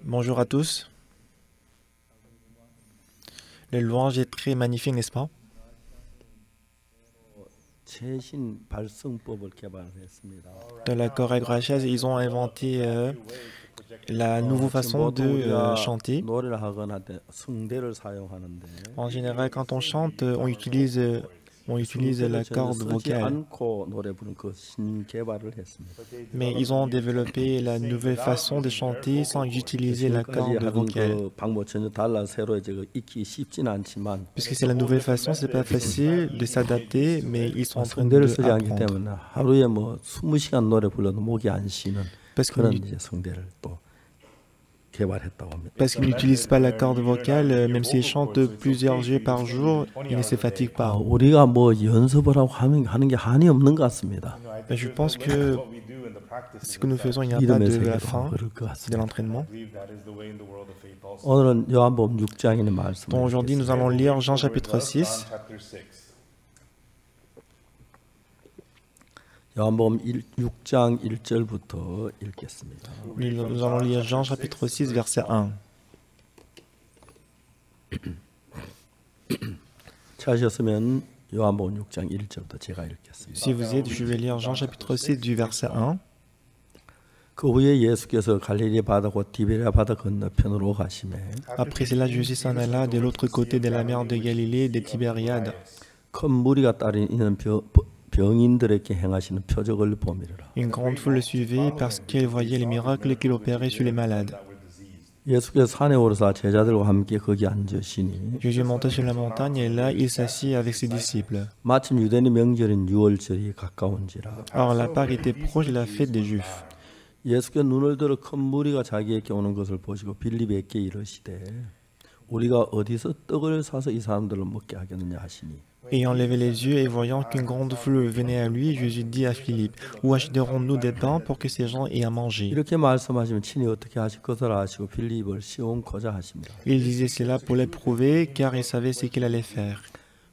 Bonjour à tous. Le louange est très magnifique, n'est-ce pas? Dans la chorale grecque, ils ont inventé la nouvelle façon de chanter. En général, quand on chante, on utilise la corde vocale. Mais ils ont développé la nouvelle façon de chanter sans utiliser la corde vocale. Puisque c'est la nouvelle façon, c'est pas facile de s'adapter, mais ils sont en train de apprendre. Parce qu'ils n'utilisent pas la corde vocale, même s'ils chantent plusieurs heures par jour, ils ne se fatiguent pas. Je pense que ce que nous faisons, il n'y a pas de la fin de l'entraînement. Donc aujourd'hui, nous allons lire Jean chapitre 6. 요한복음 6장 1절부터 읽겠습니다. Nous allons lire Jean chapitre 6 verset 1. 찾으셨으면 요한복음 6장 1절부터 제가 읽겠습니다. Si vous êtes, je vais lire Jean chapitre 6 du verset 1. 그 후에 예수께서 갈릴리 바다 곧 디베랴 바다 건너편으로 가시매 Après cela, Jésus s'en alla de l'autre côté de la mer de Galilée, de Tibériade. 큰 무리가 따르는 병인들에게 행하시는 표적을 보미르라. Une grande foule le suivait parce qu'elle voyait les miracles qu'il opérait sur les malades. 예수께서 산에 오르사 제자들과 함께 거기 앉으시니 Jésus monta sur la montagne et là, il s'assit avec ses disciples. 마침 유대인 명절인 유월절이 가까운지라. Or, la Pâque était proche de la fête des Juifs. 예수께서 눈을 들어 큰 무리가 자기에게 오는 것을 보시고 빌립에게 이르시되 우리가 어디서 떡을 사서 이 사람들을 먹게 하겠느냐 하시니 Ayant levé les yeux et voyant qu'une grande foule venait à lui, Jésus dit à Philippe, où achèterons-nous des pains pour que ces gens aient à manger? 이렇게 말씀하시면 친히 어떻게 하실 것을 아시고 빌립을 시험코자 하십니다. Il disait cela pour l'éprouver, car il savait ce qu'il allait faire.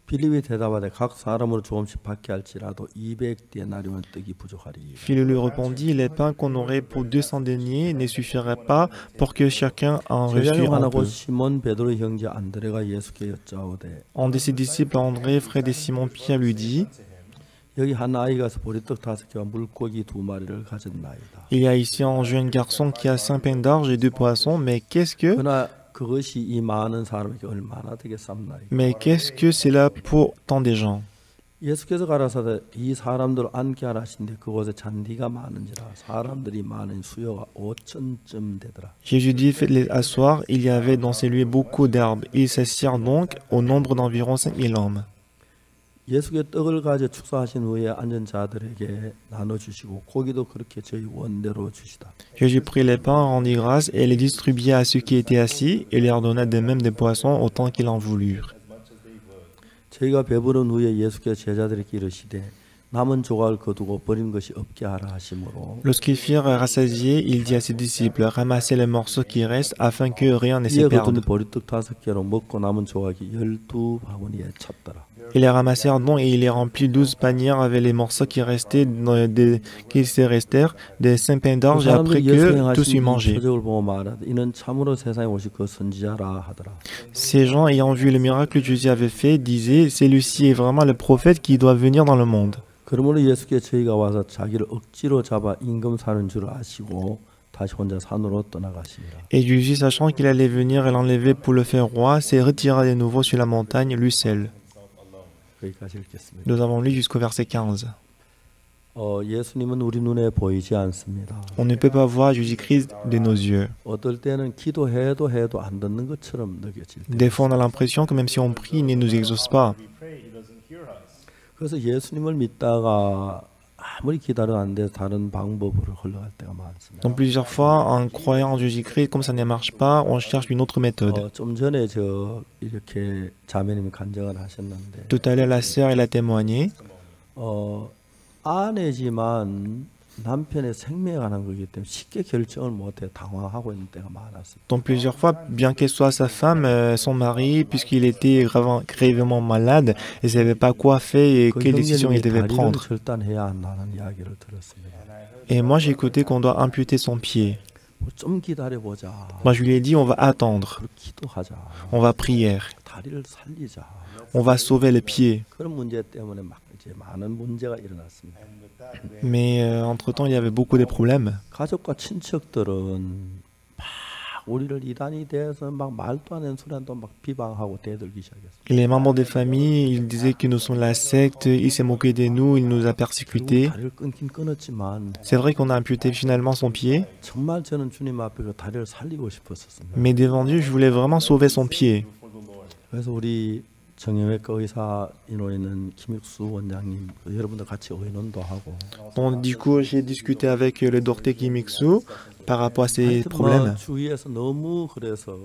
빌립이 대답하되 각 사람으로 조금씩 받게 할지라도 200데나리온 떡이 부족하리. Philippe lui répondit, les pains qu'on aurait pour 200 deniers ne suffiraient pas pour que chacun en reçût un peu. 시몬 베드로의 형제 안드레가 예수께 여짜오되 Un de ses disciples, André, frère de Simon-Pierre, lui dit, 여기 한 아이가 보리떡 5개와 물고기 2마리를 가졌나이다. il y a ici un jeune garçon qui a 5 pains d'orge et 2 poissons, mais qu'est-ce que 그것이 이 많은 사람에게 얼마나 되겠습니까? cela pour tant de gens? 예수께서 가라사대 이 사람들 앉게 하라 하신데 그곳에 잔디가 많은지라 사람들이 많은 수요가 5,000쯤 되더라. Jésus dit, faites-les asseoir. Il y avait dans ces lieux beaucoup d'arbres. Ils s'assirent donc au nombre d'environ 5000 hommes. 예수께 떡을 가져 축사하신 후에 앉은 자들에게 나눠주시고 고기도 그렇게 저희 원대로 주시다. Jésus prit les pains, rendit grâce et les distribua à ceux qui étaient assis et leur donna de même des poissons autant qu'ils en voulurent. 저희가 배부른 후에 예수께서 제자들에게 이르시되 남은 조각을 거두고 버린 것이 없게 하라 하심으로 Lorsqu'ils firent rassasier, il dit à ses disciples, ramassez les morceaux qui restent afin que rien ne se 이에 perde. 거둔 보리떡 5개로 먹고 남은 조각이 12바구니에 찼더라. Ils les ramassèrent donc et il les remplit 12 paniers avec les morceaux qui restaient, qui se restèrent des 5 pains d'orge après que tous eurent mangé. Ces gens ayant vu le miracle que Jésus avait fait disaient, celui-ci est vraiment le prophète qui doit venir dans le monde. 그러므로 예수께 저희가 와서 자기를 억지로 잡아 임금 사는 줄 아시고 다시 혼자 산으로 떠나가시니라. Et Jésus, sachant qu'il allait venir et l'enlever pour le faire roi, s'est retiré de nouveau sur la montagne, lui seul. 여기까지 읽겠습니다. Nous avons lu jusqu'au verset 15. 예수님은 우리 눈에 보이지 않습니다. On ne peut pas voir Jésus-Christ de nos yeux. 어떨 때는 기도해도 안 듣는 것처럼 느껴질 때. Des fois, on a l'impression que même si on prie, il ne nous exauce pas. 그래서 예수님을 믿다가 아무리 기다려도 안 돼 다른 방법으로 흘러갈 때가 많습니다. Donc plusieurs fois, en croyant en Jésus-Christ, comme ça ne marche pas, on cherche une autre méthode. 좀 전에 이렇게 자매님이 간증을 하셨는데 Tout à l'heure, la sœur, elle a témoigné. 아내지만 남편의 생명에 관한 거기 때문에 쉽게 결정을 못해 당황하고 있는 때가 많았습니다. Donc plusieurs fois, bien qu'elle soit sa femme, son mari, puisqu'il était gravement malade, elle ne savait pas quoi faire et quelle décision il devait prendre. 절단해야 한다는 이야기를 들었습니다. Et moi, j'ai écouté qu'on doit amputer son pied. 좀 기다려보자. Moi, je lui ai dit, on va attendre, 그리고 기도하자. on va prier, 다리를 살리자. on va sauver le pied. 그런 문제 때문에 막 이제 많은 문제가 일어났습니다. Mais entre-temps, il y avait beaucoup de problèmes. 가족과 친척들은 막 우리를 이단이 돼서 막 말도 안 되는 소리한테 막 비방하고 대들기 시작했어요. Et les membres des familles, ils disaient que nous sommes la secte, il s'est moqué de nous, il nous a persécutés. 다리를 끊긴 끊었지만 C'est vrai qu'on a amputé finalement son pied, 정말 저는 주님 앞에 그 다리를 살리고 싶었었습니다. mais devant Dieu, je voulais vraiment sauver son pied. 그래서 우리 정형외과 의사 인원있는 김익수 원장님 여러분들 같이 의논도 하고. Donc, du coup, j'ai discuté avec le docteur Kim Ik-soo par rapport à ces problèmes. 주위에서 너무 그래서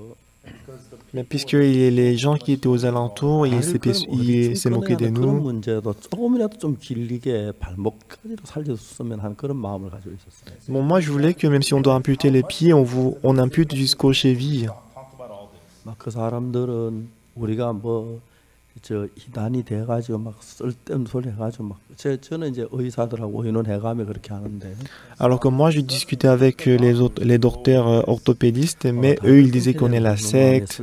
Mais puisque les gens qui étaient aux alentours, il s'est moqué de 그런 nous. 문제도 조금이라도 좀 길게 발목까지도 살렸으면 하는 그런 마음을 가지고 있었어요. Bon, moi, je voulais que même si on doit amputer les pieds, on impute jusqu'aux chevilles. 막 그 사람들은 우리가 뭐 저 이단이 돼가지고 막 쓸데없는 소리 해가지고 막 저는 이제 의사들하고 의논해가며 그렇게 하는데. Alors que moi, je discutais avec les docteurs orthopédistes, mais eux, ils disaient qu'on est la secte.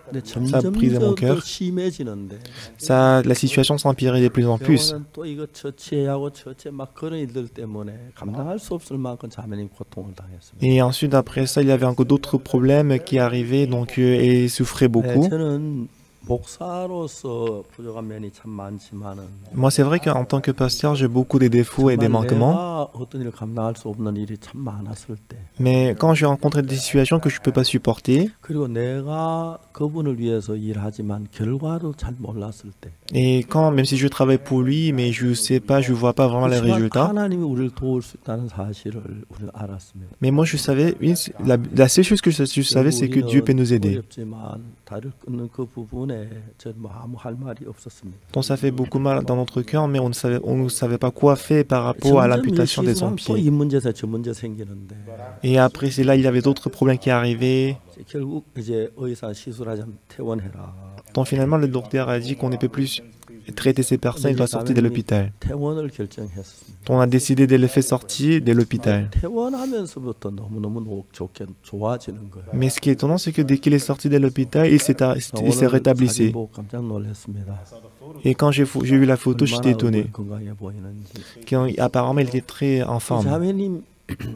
근데 Ça a brisé mon 점점 cœur. 더 심해지는데. Ça, la situation s'empirait de plus en plus. 병원은 또 이거 처치하고 처치 막 그런 일들 때문에 감당할 수 없을 만큼 자매님 고통을 당했습니다. Et ensuite, après ça, il y avait encore d'autres problèmes qui arrivaient, donc, et ils souffraient beaucoup. 저는 목사로서 부족한 면이 참 많지만은 Moi, c'est vrai qu'en tant que pasteur, j'ai beaucoup de défauts et des manquements. 내가 어떤 일을 감당할 수 없는 일이 참 많았을 때 Mais quand je rencontre des situations que je ne peux pas supporter, 그리고 내가 그분을 위해서 일하지만 결과도 잘 몰랐을 때 et quand, même si je travaille pour lui, mais je sais pas, je vois pas vraiment les 그렇지만 résultats. 하나님이 우리를 도울 수 있다는 사실을 우리는 알았습니다. Mais moi, je savais, la seule chose que je savais, c'est que Dieu peut nous aider. 어렵지만 다리를 끊는 그 부분에 저는 뭐 아무 할 말이 없었습니다. Donc ça fait beaucoup mal dans notre cœur, mais on ne savait pas quoi faire par rapport à l'amputation de son 또 pied. 이 문제에서 저 문제 생기는데 Et après, c'est là, il y avait d'autres problèmes qui arrivaient. 결국 이제 의사 시술하자면 퇴원해라. Donc finalement, le docteur a dit qu'on ne peut plus traiter ces personnes, il doit sortir de l'hôpital. 퇴원을 결정했습니다. Donc on a décidé de le faire sortir de l'hôpital. 퇴원하면서부터 너무너무 좋게 좋아지는 거예요. Mais ce qui est étonnant, c'est que dès qu'il est sorti de l'hôpital, il s'est rétablissé. 보고 깜짝 놀랐습니다. Et quand j'ai vu la photo, j'étais étonné. 건강해 보이는지. Apparemment, il était très en forme. 자매님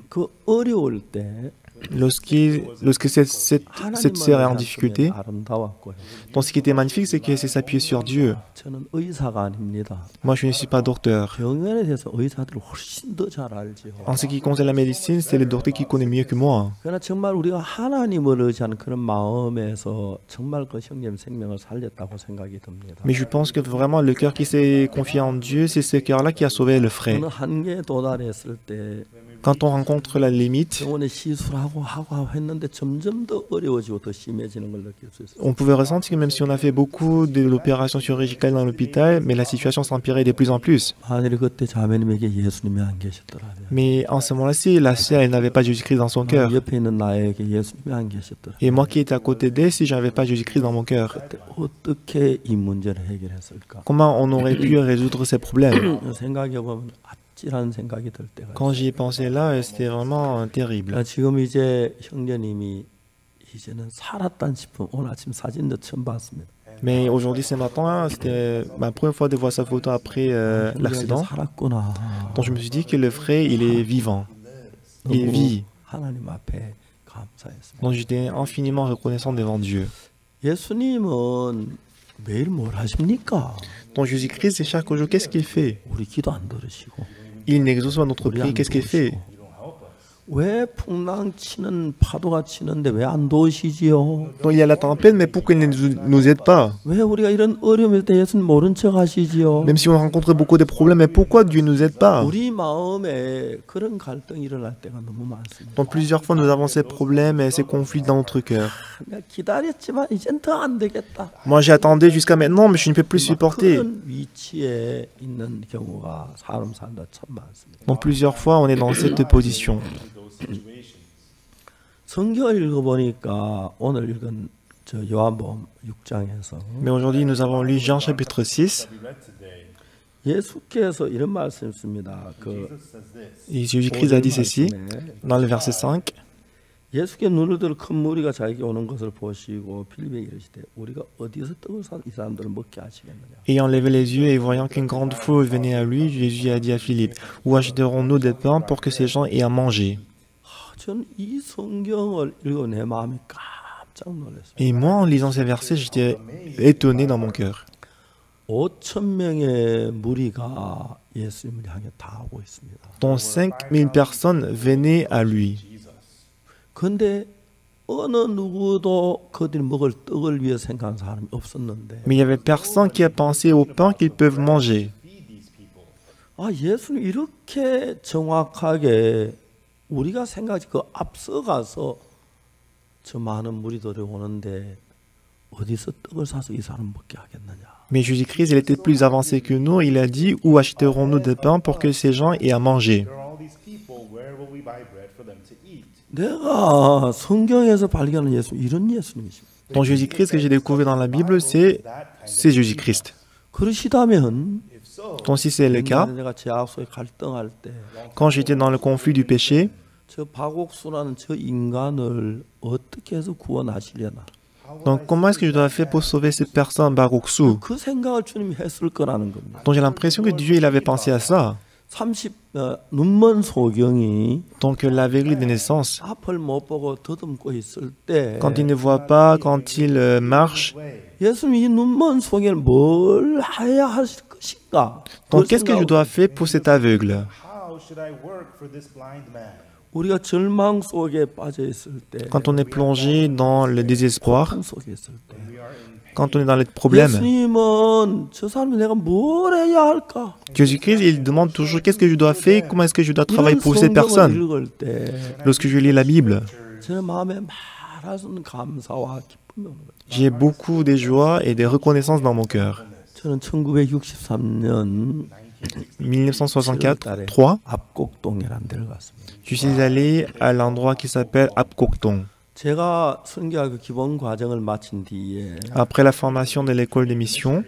그 어려울 때 Lorsque cette sœur est en difficulté, 아름다웠고요. donc ce qui était magnifique, c'est qu'elle s'est s'appuyer sur Dieu. 저는 의사가 아닙니다. Moi, je ne suis pas docteur. 병원에 대해서 의사들이 훨씬 더 잘 알지요. En ce qui concerne la médecine, c'est le docteur qui connaît mieux que moi. 그러나 정말 우리가 하나님을 의지하는 그런 마음에서 정말 그 형님 생명을 살렸다고 생각이 듭니다. Mais je pense que vraiment, le cœur qui s'est confié en Dieu, c'est ce cœur-là qui a sauvé le frère. 어느 한계에 도달했을 때 Quand on rencontre la limite, 병원에 시술하고 하고 했는데 점점 더 어려워지고 더 심해지는 걸 느낄 수 있어요. on pouvait ressentir que même si on a fait beaucoup de l'opération chirurgicale dans l'hôpital, mais la situation s'empirait de plus en plus. 만일 그때 자매님에게 예수님이 안 계셨더라면, Mais en ce moment-là, la sœur, elle n'avait pas Jésus-Christ dans son cœur. 옆에 있는 나에게 예수님이 안 계셨더라면, Et moi qui étais à côté d'elle, si je n'avais pas Jésus-Christ dans mon cœur, 그때 어떻게 이 문제를 해결했을까? comment on aurait pu résoudre ces problèmes? 생각해 보면 아찔한 생각이 들 때가. Quand j'y ai pensé là, c'était vraiment terrible. 지금 이제 형제님이 이제는 살았단 싶음. 오늘 아침 사진도 처음 봤습니다. Mais aujourd'hui, ce matin, c'était ma première fois de voir sa photo après l'accident. 살았구나. Donc je me suis dit que le frère, il est vivant. Il vit. 하나님 앞에 감사했습니다. Donc j'étais infiniment reconnaissant devant Dieu. 예수님은 매일 뭘 하십니까? Donc Jésus-Christ, c'est chaque jour, qu'est-ce qu'il fait? 우리 기도 안 들으시고. Il n'exauce pas notre prière, qu'est-ce qu'il fait? 왜 풍랑 치는 파도가 치는데 왜 안 도우시지요? Donc il y a la tempête, mais pourquoi il ne nous aide pas? 왜 우리가 이런 어려움일 때 예수님 모른 척 하시지요? Même si on rencontre beaucoup de problèmes, mais pourquoi Dieu ne nous aide pas? 우리 마음에 그런 갈등이 일어날 때가 너무 많습니다. Donc plusieurs fois, nous avons ces problèmes et ces conflits dans notre cœur. 내가 기다렸지만 이젠 더 안 되겠다. Moi, j'ai attendu jusqu'à maintenant, mais je ne peux plus supporter. 그런 위치에 있는 경우가 사람 살다 참 많습니다. Donc plusieurs fois, on est dans cette position. 성경을 읽어보니까 오늘 읽은 요한복음 6장에서 Mais aujourd'hui, nous avons lu Jean chapitre 6. 예수께서 이런 말씀했습니다. 그 Et Jésus-Christ a dit ceci dans le verset 5. 예수께 눈을 들어 큰 무리가 자기에게 오는 것을 보시고 빌립에 이르시되 우리가 어디서 떡을 사 이 사람들을 먹게 하시겠느냐. Ayant levé les yeux et voyant qu'une grande foule venait à lui, Jésus a dit à Philippe, où achèterons-nous des pains pour que ces gens aient à manger? 저는 이 성경을 읽어 내 마음이 깜짝 놀랐어요. Et moi, en lisant ces versets, j'étais étonné dans mon cœur. 5,000명의 무리가 예수님을 향해 다 오고 있습니다. Dont 5000 personnes venaient à lui. 그런데 어느 누구도 그들이 먹을 떡을 위해 생각한 사람이 없었는데. Mais il n'y avait personne qui a pensé au pain qu'ils peuvent manger. 아, 예수님 이렇게 정확하게 우리가 생각하지 그 앞서가서 저 많은 무리들이 오는데 어디서 떡을 사서 이 사람 먹게 하겠느냐. Mais Jésus-Christ, il était plus avancé que nous. Il a dit, où achèterons-nous des pains pour que ces gens aient à manger? 내가 성경에서 발견한 예수 이런 예수님이십니다. Donc Jésus-Christ que j'ai découvert dans la Bible, c'est Jésus-Christ. 그러시다면 Donc si c'est le cas, 내가 제 앞서에 갈등할 때 quand j'étais dans le conflit du péché, 저 박옥수라는 저 인간을 어떻게 해서 구원하시려나? donc comment est-ce que je dois faire pour sauver cette personne, Baruch Su? 그 생각을 주님이 했을 거라는 겁니다. Donc j'ai l'impression que Dieu il avait pensé à ça. 눈먼 소경이 Donc l'aveugle de naissance, 앞을 못 보고 더듬고 있을 때 quand il ne voit pas, quand il marche, 예수님이 이 눈먼 소경을 뭘 해야 하실 것인가? donc qu'est-ce que je dois faire pour cet aveugle? 우리가 절망 속에 빠져 있을 때, Quand on est plongé dans le désespoir, 속에 있을 때, quand on est dans les problèmes, 예수님은 저 사람이 내가 뭘 해야 할까? Jésus-Christ, il demande toujours qu'est-ce que je dois faire, comment est-ce que je dois travailler pour cette personne. 읽을 때 Lorsque je lis la Bible, 제 마음에 말할 수 없는 감사와 기쁨이 오는 거예요. j'ai beaucoup de joie et de reconnaissance dans mon cœur. 저는 1963년 1964, 3, 압곡동이라는 데를 갔습니다. je suis allé à l'endroit qui s'appelle Apkokdong. 제가 선교학교 기본 과정을 마친 뒤에 Après la formation de l'école de mission,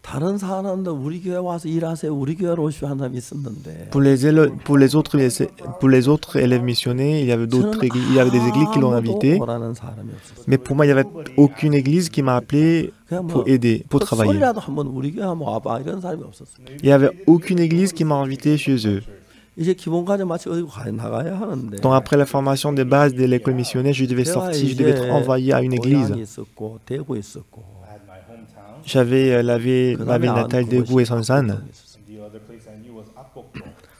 다른 사람들 우리 교회 와서 일하세요. 우리 교회로 오시오 하는 사람이 있었는데 pour les autres élèves missionnaires, il y avait d'autres églises, il y avait des églises qui l'ont invité. 오라는 사람이 없었어요. Mais pour moi, il n'y avait aucune église qui m'a appelé 그냥 pour aider, pour travailler. 소리라도 한번 우리 교회 한번 와봐 이런 사람이 없었어요. Il n'y avait aucune église qui m'a invité chez eux. 이제 기본 과정 마치 어디 나가야 하는데 Donc après la formation de base de l'école missionnaire, je devais sortir, je devais être envoyé à une église. 고향이 있었고 대구 있었고 J'avais ma ville natale Daegu et Sonsan.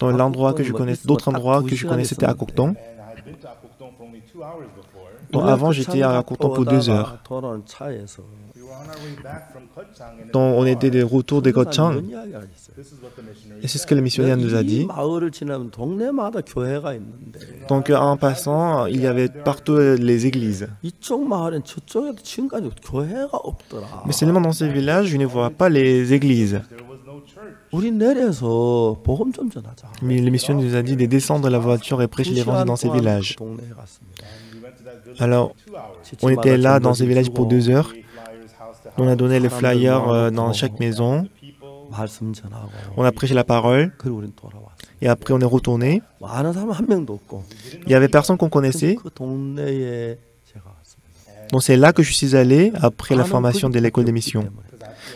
Dans l'endroit que je connaissais, d'autres endroits que je connaissais, c'était à Koktong. Donc avant, j'étais à Koktong pour 2 heures. 돌아오는 차에서 Donc on était de retour de Gochang. 이야기가 있어요. Et c'est ce que le missionnaire nous a 이 dit. 마을을 지나면 동네마다 교회가 있는데 Donc en passant, il y avait partout les églises. 이쪽 마을엔 저쪽에도 지금까지 교회가 없더라. Mais seulement dans ce village, je ne vois pas les églises. 우리 내려서 복음 좀 전하자. Mais le missionnaire nous a dit de descendre de la voiture et prêcher l'évangile dans ces villages. 동네에 갔습니다. Alors, on était là dans ces villages pour 2 heures. On a donné les flyers dans chaque maison. 말씀 전하고 On a prêché la parole. 그리고 우리는 돌아왔어요. Et après, on est retourné. 아는 사람 한 명도 없고 Il y avait personne qu'on connaissait. 그 동네에 제가 왔습니다. Donc c'est là que je suis allé après la formation de l'école des missions.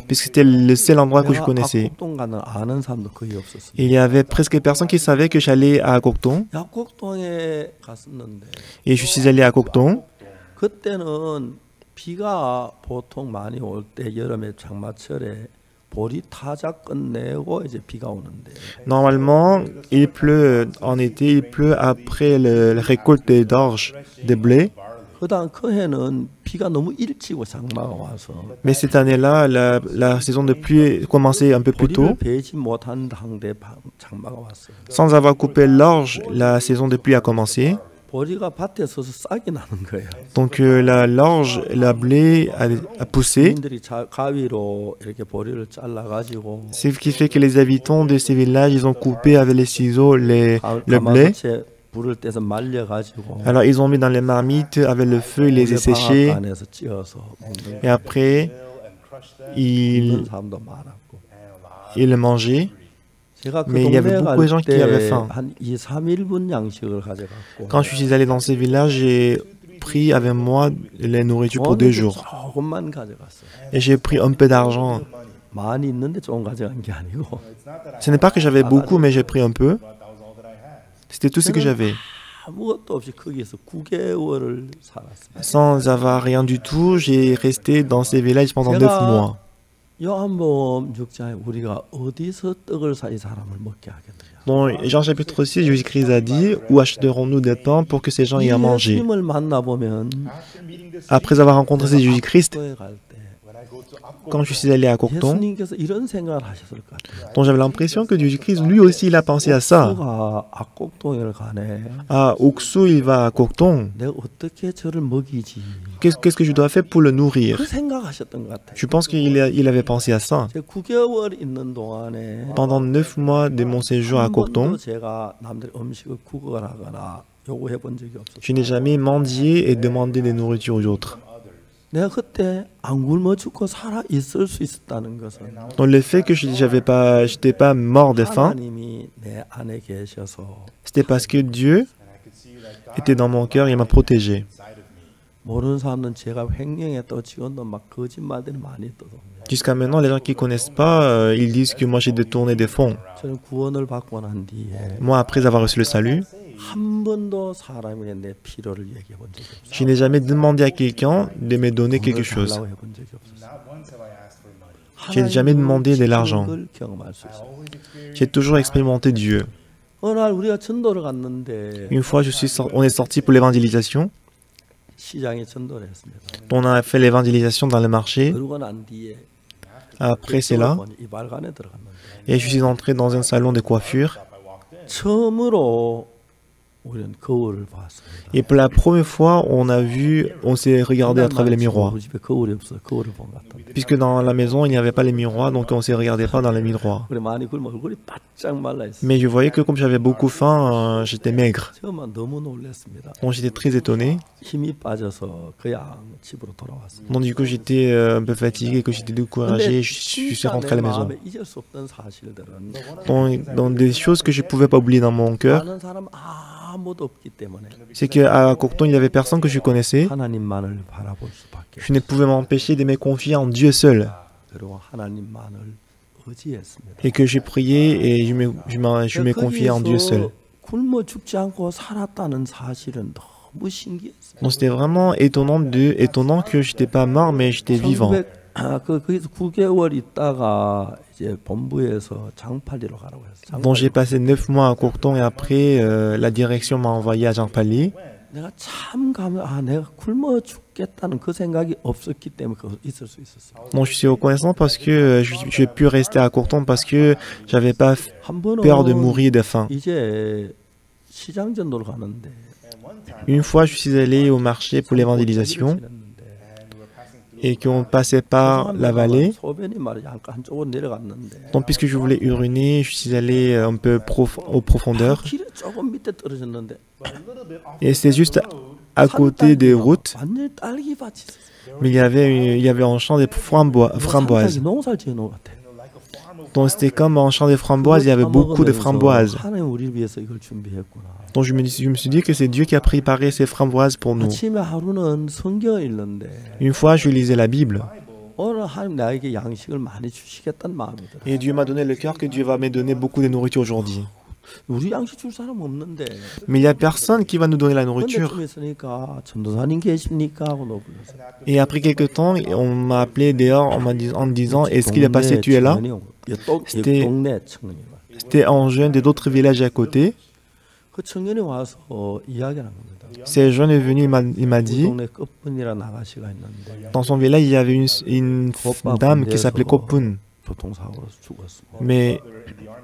Puisque c'était le seul endroit que je connaissais. 약곡동 가는 아는 사람도 거의 없었어요. Et il y avait presque personne qui savait que j'allais à Koktong. 약곡동에 갔었는데 Et je suis allé à Koktong. 그때는 비가 보통 많이 올 때 여름에 장마철에 보리 타자 끝내고 이제 비가 오는데 Normalement, il pleut en été, il pleut après la récolte des d'orge, des blés. 그다음 그 해는 비가 너무 일찍 오 장마가 와서 Mais cette année-là, la saison de pluie commençait un peu plus tôt. 보리를 베지 못한 당대 장마가 왔어요. Sans avoir coupé l'orge, la saison de pluie a commencé. 보리가 밭에 서서 싹이 나는 거예요. Donc l'orge, la blé a poussé. 주민들이 가위로 이렇게 보리를 잘라 가지고 C'est ce qui fait que les habitants de ces villages, ils ont coupé avec les ciseaux le blé. 불을 떼서 말려 가지고 Alors ils ont mis dans les marmites avec le feu, ils les ont séchés. 안에서 찧어서 먹는 Et après, ils ils mangeaient, mais il y avait beaucoup de gens qui avaient faim. Quand je suis allé dans ces villages, j'ai pris avec moi la nourriture pour 2 jours. Et j'ai pris un peu d'argent. Ce n'est pas que j'avais beaucoup, mais j'ai pris un peu. C'était tout ce que j'avais. Sans avoir rien du tout, j'ai resté dans ces villages pendant 9 mois. Dans Jean chapitre 6, Jésus-Christ a dit, où achèterons-nous des pains pour que ces gens aient à manger? Après avoir rencontré Jésus-Christ, quand je suis allé à Cocton, j'avais l'impression que Jésus-Christ, lui aussi, il a pensé à ça. À Oksu, il va à Cocton. Qu'est-ce que je dois faire pour le nourrir? Je pense qu'il avait pensé à ça. Pendant 9 mois de mon séjour à Cocton, je n'ai jamais mendié et demandé de nourriture aux autres. Donc le fait que je n'étais pas mort de faim, c'était parce que Dieu était dans mon cœur et m'a protégé. Jusqu'à maintenant, les gens qui ne connaissent pas, ils disent que moi j'ai détourné des fonds. Moi, après avoir reçu le salut, je n'ai jamais demandé à quelqu'un de me donner quelque chose. Je n'ai jamais demandé de l'argent. J'ai toujours expérimenté Dieu. Une fois, on est sorti pour l'évangélisation. On a fait l'évangélisation dans le marché. Après cela, et je suis entré dans un salon de coiffure. Et pour la première fois, on s'est regardé à travers les miroirs. Puisque dans la maison, il n'y avait pas les miroirs, donc on ne se regardait pas dans les miroirs. Mais je voyais que comme j'avais beaucoup faim, j'étais maigre. Donc j'étais très étonné. Donc du coup, j'étais un peu fatigué, que j'étais découragé, je suis rentré à la maison. Donc des choses que je ne pouvais pas oublier dans mon cœur, c'est qu'à Cocton, il n'y avait personne que je connaissais. Je ne pouvais m'empêcher de me confier en Dieu seul. Et que j'ai prié et je me confiais en Dieu seul. Donc c'était vraiment étonnant que je n'étais pas mort, mais j'étais vivant. Donc j'ai passé 9 mois à Cocton et après la direction m'a envoyé à Jangpali. Donc je suis reconnaissant parce que j'ai pu rester à Cocton parce que j'avais pas peur de mourir de faim. Une fois, je suis allé au marché pour l'évangélisation et qu'on passait par la vallée. Donc, puisque je voulais uriner, je suis allé un peu aux profondeurs. Et c'est juste à côté des routes. Mais il y avait un champ de framboises. Donc, c'était comme un champ de framboises, il y avait beaucoup de framboises. Donc, je me suis dit que c'est Dieu qui a préparé ces framboises pour nous. Une fois, je lisais la Bible. Et Dieu m'a donné le cœur que Dieu va me donner beaucoup de nourriture aujourd'hui. Mais il n'y a personne qui va nous donner la nourriture. Et après quelques temps, on m'a appelé dehors en me disant, est-ce qu'il est passé, tu es là? C'était un jeune d'autres villages à côté. Ce jeune est venu, il m'a dit, dans son village, il y avait une dame qui s'appelait Kopun. Mais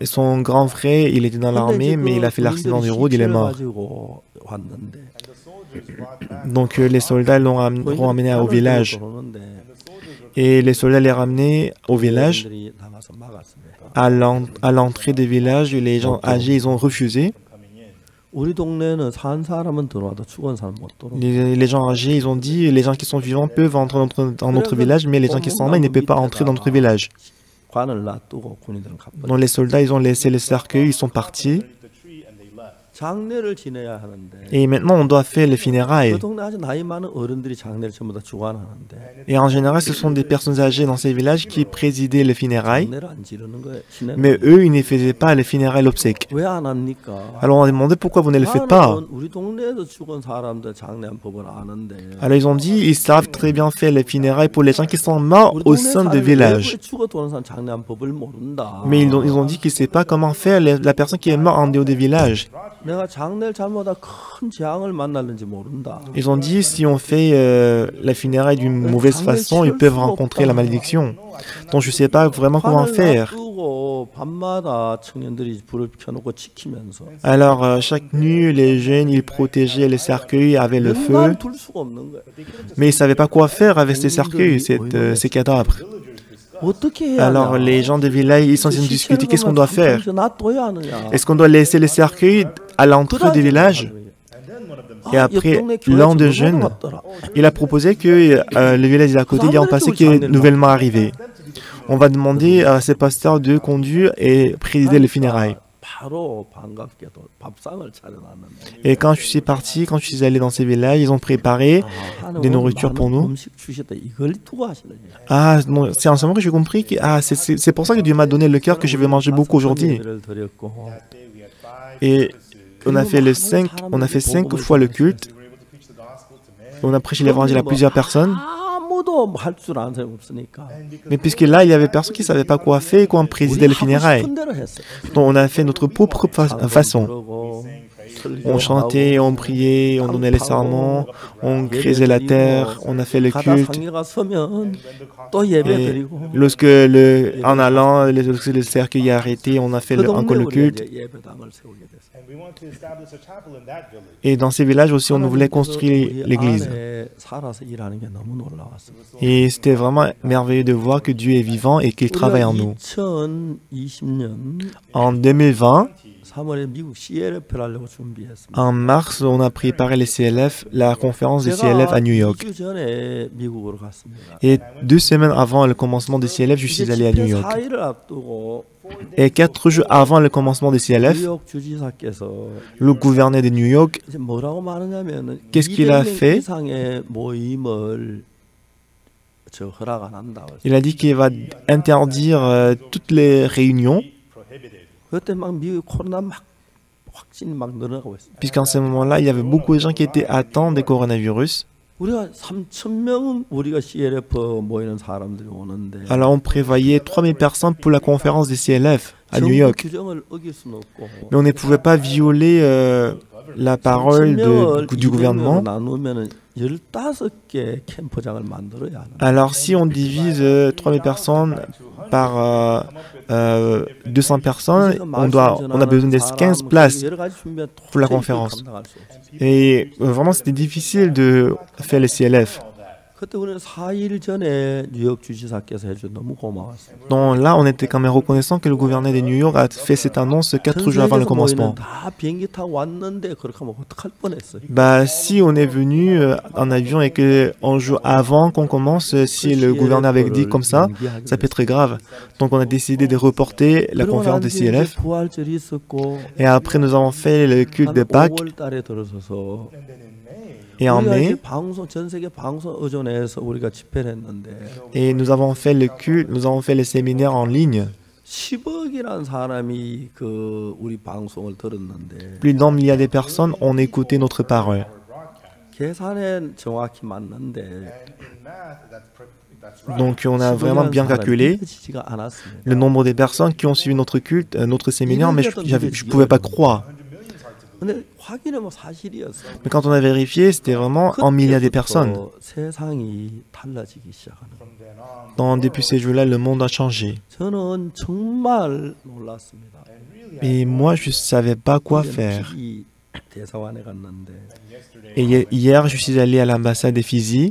son grand frère, il était dans l'armée, mais il a fait l'accident de route, il est mort. Donc les soldats l'ont ramené au village. Et les soldats les ramenaient au village. À l'entrée du village, les gens âgés, ils ont refusé. Les gens âgés, ils ont dit, les gens qui sont vivants peuvent entrer dans notre village, mais les gens qui sont morts, ils ne peuvent pas entrer dans notre village. Donc les soldats, ils ont laissé le cercueil, ils sont partis. Et maintenant, on doit faire les funérailles. Et en général, ce sont des personnes âgées dans ces villages qui présidaient les funérailles. Mais eux, ils ne faisaient pas les funérailles l'obsèque. Alors on a demandé pourquoi vous ne le faites pas. Alors ils ont dit, ils savent très bien faire les funérailles pour les gens qui sont morts au sein du village. Mais ils ont dit qu'ils ne savent pas comment faire la personne qui est morte en dehors du village. Ils ont dit, si on fait la funéraille d'une mauvaise façon, ils peuvent rencontrer la malédiction. Donc je ne sais pas vraiment comment faire. Alors chaque nuit, les jeunes, ils protégeaient les cercueils avec le feu. Mais ils ne savaient pas quoi faire avec ces cercueils, ces cadavres. Alors les gens des villages, ils sont en train de discuter, qu'est-ce qu'on doit faire? Est-ce qu'on doit laisser les cercueils à l'entrée du village? Et après, l'un des jeunes, il a proposé que le village d'à côté, il y a un passé qui est nouvellement arrivé. On va demander à ces pasteurs de conduire et présider les funérailles. Et quand je suis parti, quand je suis allé dans ces villages, ils ont préparé des nourritures pour nous. Ah, non, c'est en ce moment que j'ai compris que c'est pour ça que Dieu m'a donné le cœur que je vais manger beaucoup aujourd'hui. Et on a fait 5 fois le culte. On a prêché l'évangile à plusieurs personnes. Mais puisque là, il y avait personne qui ne savait pas quoi faire, comment présider les funérailles. Donc on a fait notre propre façon. On chantait, on priait, on donnait les sermons, on creusait la terre, on a fait le culte. Et lorsque en allant, lorsque le cercueil est arrêté, on a fait encore le culte. Et dans ces villages aussi, on voulait construire l'église. Et c'était vraiment merveilleux de voir que Dieu est vivant et qu'il travaille en nous. En 2020, en mars, on a préparé les CLF, la conférence des CLF à New York. Et 2 semaines avant le commencement des CLF, je suis allé à New York. Et 4 jours avant le commencement des CLF, le gouverneur de New York, qu'est-ce qu'il a fait? Il a dit qu'il va interdire toutes les réunions. Puisqu'en ce moment-là, il y avait beaucoup de gens qui étaient atteints du coronavirus. Alors on prévoyait 3000 personnes pour la conférence des CLF à New York. Mais on ne pouvait pas violer la parole du gouvernement. Alors si on divise 3000 personnes par 200 personnes, on a besoin de 15 places pour la conférence. Et vraiment, c'était difficile de faire les CLF. Donc là, on était quand même reconnaissant que le gouverneur de New York a fait cette annonce 4 jours avant le commencement. Si on est venu en avion et qu'un jour avant qu'on commence, si le gouverneur avait dit comme ça peut être très grave. Donc on a décidé de reporter la conférence de CLF. Et après, nous avons fait le culte de Pâques. Et en mai, et nous avons fait le culte, nous avons fait les séminaires en ligne. Plus d'un milliard de personnes ont écouté notre parole. Donc on a vraiment bien calculé le nombre de personnes qui ont suivi notre culte, notre séminaire, mais je ne pouvais pas croire. Mais quand on a vérifié, c'était vraiment un milliard de personnes. Donc depuis ces jours-là, le monde a changé. Et moi, je ne savais pas quoi faire. Et hier, je suis allé à l'ambassade des Fidji.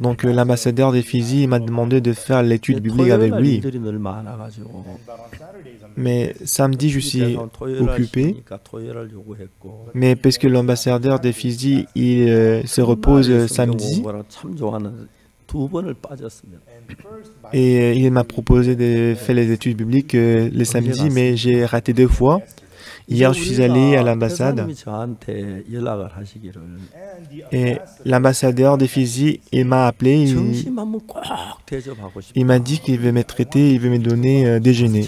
Donc l'ambassadeur des Fidji m'a demandé de faire l'étude biblique avec lui. Mais samedi, je suis occupé. Mais puisque l'ambassadeur des Fidji, il se repose samedi. Et il m'a proposé de faire les études bibliques les samedis, mais j'ai raté 2 fois. Hier, je suis allé à l'ambassade et l'ambassadeur des Fidji, il m'a appelé, il m'a dit qu'il veut me traiter, il veut me donner déjeuner.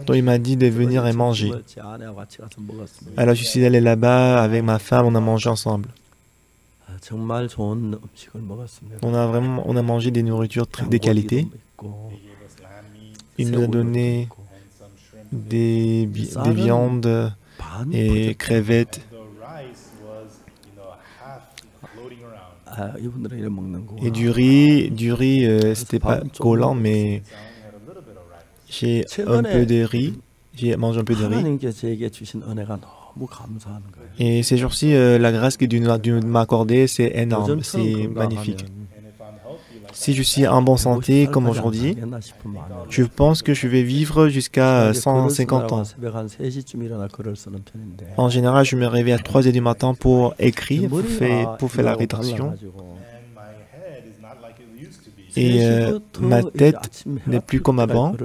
Donc il m'a dit de venir et manger. Alors je suis allé là-bas avec ma femme, on a mangé ensemble. On a mangé des nourritures de qualité. Il nous a donné des viandes et crevettes. Et du riz, c'était pas collant, mais j'ai un peu de riz. J'ai mangé un peu de riz. Et ces jours-ci, la grâce que Dieu m'a accordée, c'est énorme, c'est magnifique. Si je suis en bonne santé comme aujourd'hui, je pense que je vais vivre jusqu'à 150 ans. En général, je me réveille à 3 heures du matin pour écrire, pour faire la rédaction. Et ma tête n'est plus comme avant.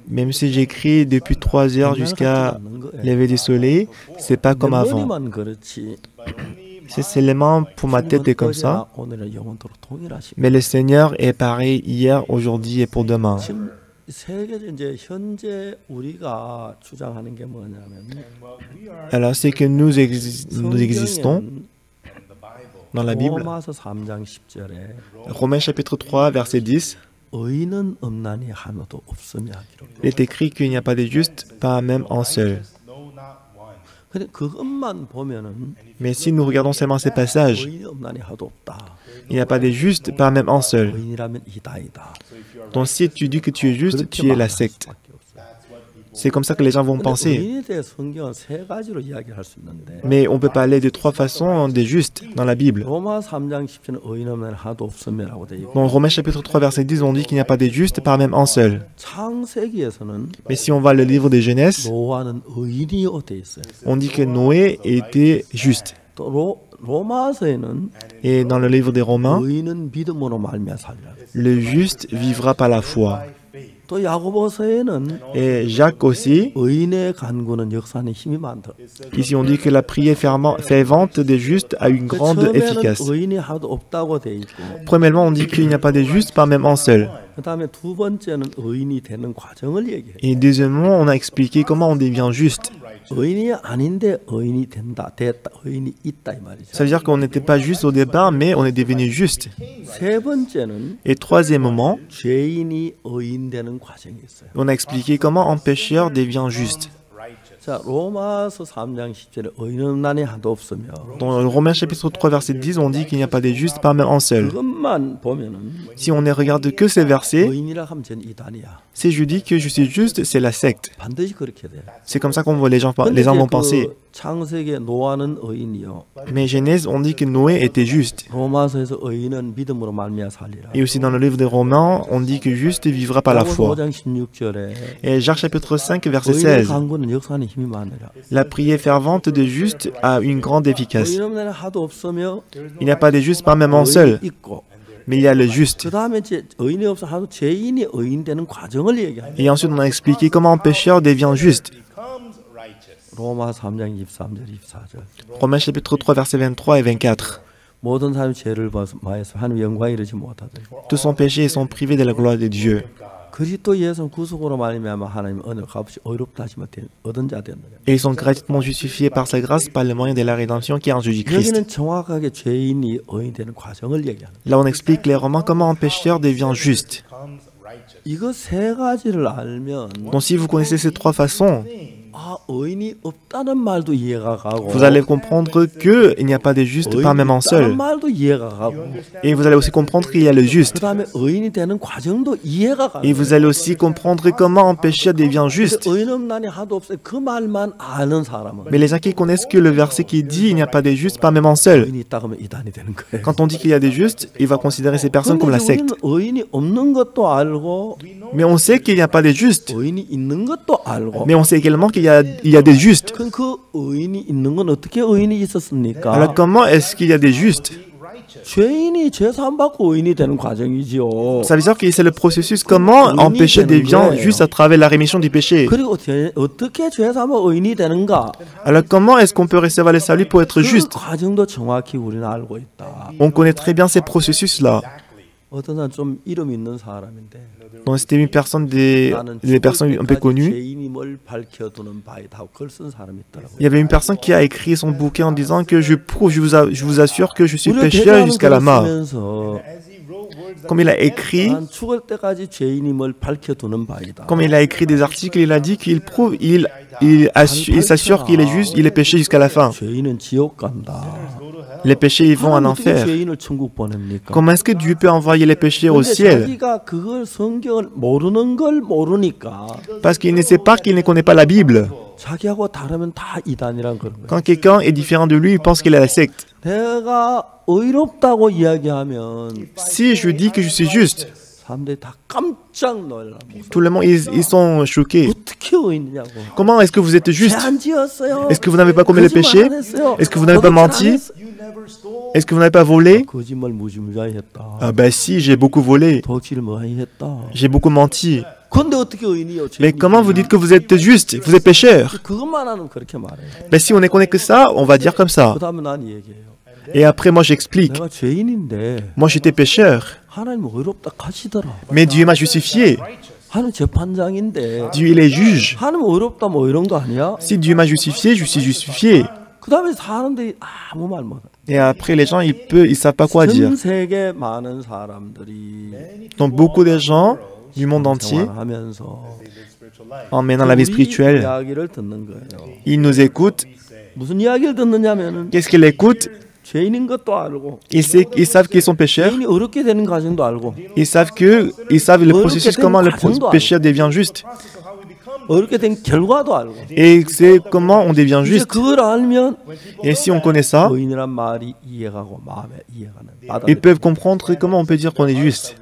Même si j'écris depuis 3 heures jusqu'à lever du soleil, c'est pas comme avant. C'est seulement pour ma tête est comme ça. Mais le Seigneur est pareil hier, aujourd'hui et pour demain. Alors, c'est que nous existons dans la Bible. Romains chapitre 3, verset 10. Il est écrit qu'il n'y a pas de juste, pas même un seul. Mais si nous regardons seulement ces passages, il n'y a pas de juste, pas même un seul. Donc si tu dis que tu es juste, tu es la secte. C'est comme ça que les gens vont penser. Mais on peut parler de 3 façons des justes dans la Bible. Dans Romains chapitre 3, verset 10, on dit qu'il n'y a pas de justes, pas même un seul. Mais si on va le livre de Genèse, on dit que Noé était juste. Et dans le livre des Romains, le juste vivra par la foi. Et Jacques aussi. Ici on dit que la prière fervente des justes a une grande efficace. Premièrement, on dit qu'il n'y a pas de justes, pas même un seul. Et deuxièmement, on a expliqué comment on devient juste. Ça veut dire qu'on n'était pas juste au départ, mais on est devenu juste. Et troisièmement, on a expliqué comment un pécheur devient juste. Dans Romains chapitre 3, verset 10, on dit qu'il n'y a pas de juste, pas même un seul. Si on ne regarde que ces versets, si je dis que je suis juste, c'est la secte. C'est comme ça qu'on voit les gens vont penser. Mais Genèse, on dit que Noé était juste. Et aussi dans le livre des Romains, on dit que juste vivra par la foi. Et Jacques chapitre 5, verset 16. La prière fervente de juste a une grande efficace. Il n'y a pas de juste, pas même un seul. Mais il y a le juste. Et ensuite, on a expliqué comment un pécheur devient juste. Romains chapitre 3, versets 23 et 24. Tous sont péchés et sont privés de la gloire de Dieu. Et ils sont gratuitement justifiés par sa grâce par le moyen de la rédemption qui est en Jésus-Christ. Là, on explique clairement comment un pécheur devient juste. Donc, si vous connaissez ces 3 façons, vous allez comprendre qu'il n'y a pas de juste, pas même un seul. Et vous allez aussi comprendre qu'il y a le juste. Et vous allez aussi comprendre comment un pécheur devient juste. Mais les gens qui connaissent que le verset qui dit il n'y a pas de juste, pas même un seul. Quand on dit qu'il y a des justes, il va considérer ces personnes comme la secte. Mais on sait qu'il n'y a pas de justes. Mais on sait également qu'il y a des justes. Alors comment est-ce qu'il y a des justes? 죄인이 죄 사함 받고 의인이 되는 과정이지요. Ça veut dire que c'est le processus comment un péché devient juste à travers la rémission du péché. 그리고 어떻게 죄 사함은 의인이 되는가? Alors comment est-ce qu'on peut recevoir le salut pour être 그 juste? 과정도 정확히 우리는 알고 있다. On connaît très bien ces processus-là. 어떤 사람 좀 이름 있는 사람인데 Donc c'était une personne des personnes un peu connues. 죄인임을 밝혀두는 바이다. 그걸 쓴 사람이 있더라고요. Il y avait une personne qui a écrit son bouquin en disant que je vous assure que je suis pécheur jusqu'à la mort. Comme il a écrit, 난 죽을 때까지 죄인임을 밝혀두는 바이다. comme il a écrit des articles, il a dit qu'il prouve, il s'assure qu'il est juste, il est péché jusqu'à la fin. 죄인은 지옥 간다. Les péchés, ils vont en 어떻게 enfer. 죄인을 천국 보냅니까? Comment est-ce que Dieu peut envoyer les pécheurs au 근데 ciel? 자기가 그걸 성경을 모르는 걸 모르니까 Parce qu'il ne sait pas qu'il ne connaît pas la Bible. 자기하고 다르면 다 이단이란 그런 거예요. Quand quelqu'un est différent de lui, il pense qu'il est la secte. 내가 의롭다고 이야기하면 Si je dis que je suis juste, 사람들이 다 깜짝 놀랍니다. tout le monde, ils sont choqués. 어떻게 의인이냐고. Comment est-ce que vous êtes juste? 죄안 지었어요. Est-ce que vous n'avez pas commis le péché? Est-ce que vous n'avez pas menti? Est-ce que vous n'avez pas volé? 거짓말 무지무지하게 했다. Ah ben si, j'ai beaucoup volé. 도치를 많이 했다. J'ai beaucoup menti. 근데 어떻게 의인이요? Mais comment vous dites que vous êtes juste? Vous êtes pécheur. 그것만 하면 그렇게 말해요. Ben si on ne connaît que ça, on va dire comme ça. 그다음에 난 얘기해요. Et après moi j'explique. 내가 죄인인데 Moi j'étais pécheur. 하나님 의롭다 하시더라. Mais Dieu m'a justifié. 하나님 재판장인데 Dieu il est juge. 하나님 의롭다 뭐 이런 거 아니야? Si Dieu m'a justifié, je suis justifié. 그다음에 사람들이 아무 말 못. Et après les gens ils savent pas quoi dire. 전 세계 많은 사람들이 Donc beaucoup de gens du monde entier, 하면서 en menant la vie spirituelle, 이야기를 듣는 거예요. ils nous écoutent. 무슨 이야기를 듣느냐면은 Qu'est-ce qu'ils écoutent? 죄인인 것도 알고 Ils savent qu'ils sont pécheurs. 죄인이 어렵게 되는 과정도 알고 Ils savent le processus, comment le pécheur devient juste. 어렵게 된 결과도 알고. Et c'est comment on devient 이제 juste. 그걸 알면 Et si on connaît ça, 의인이란 말이 이해가고 마음에 이해가는. ils peuvent comprendre comment on peut dire qu'on est juste.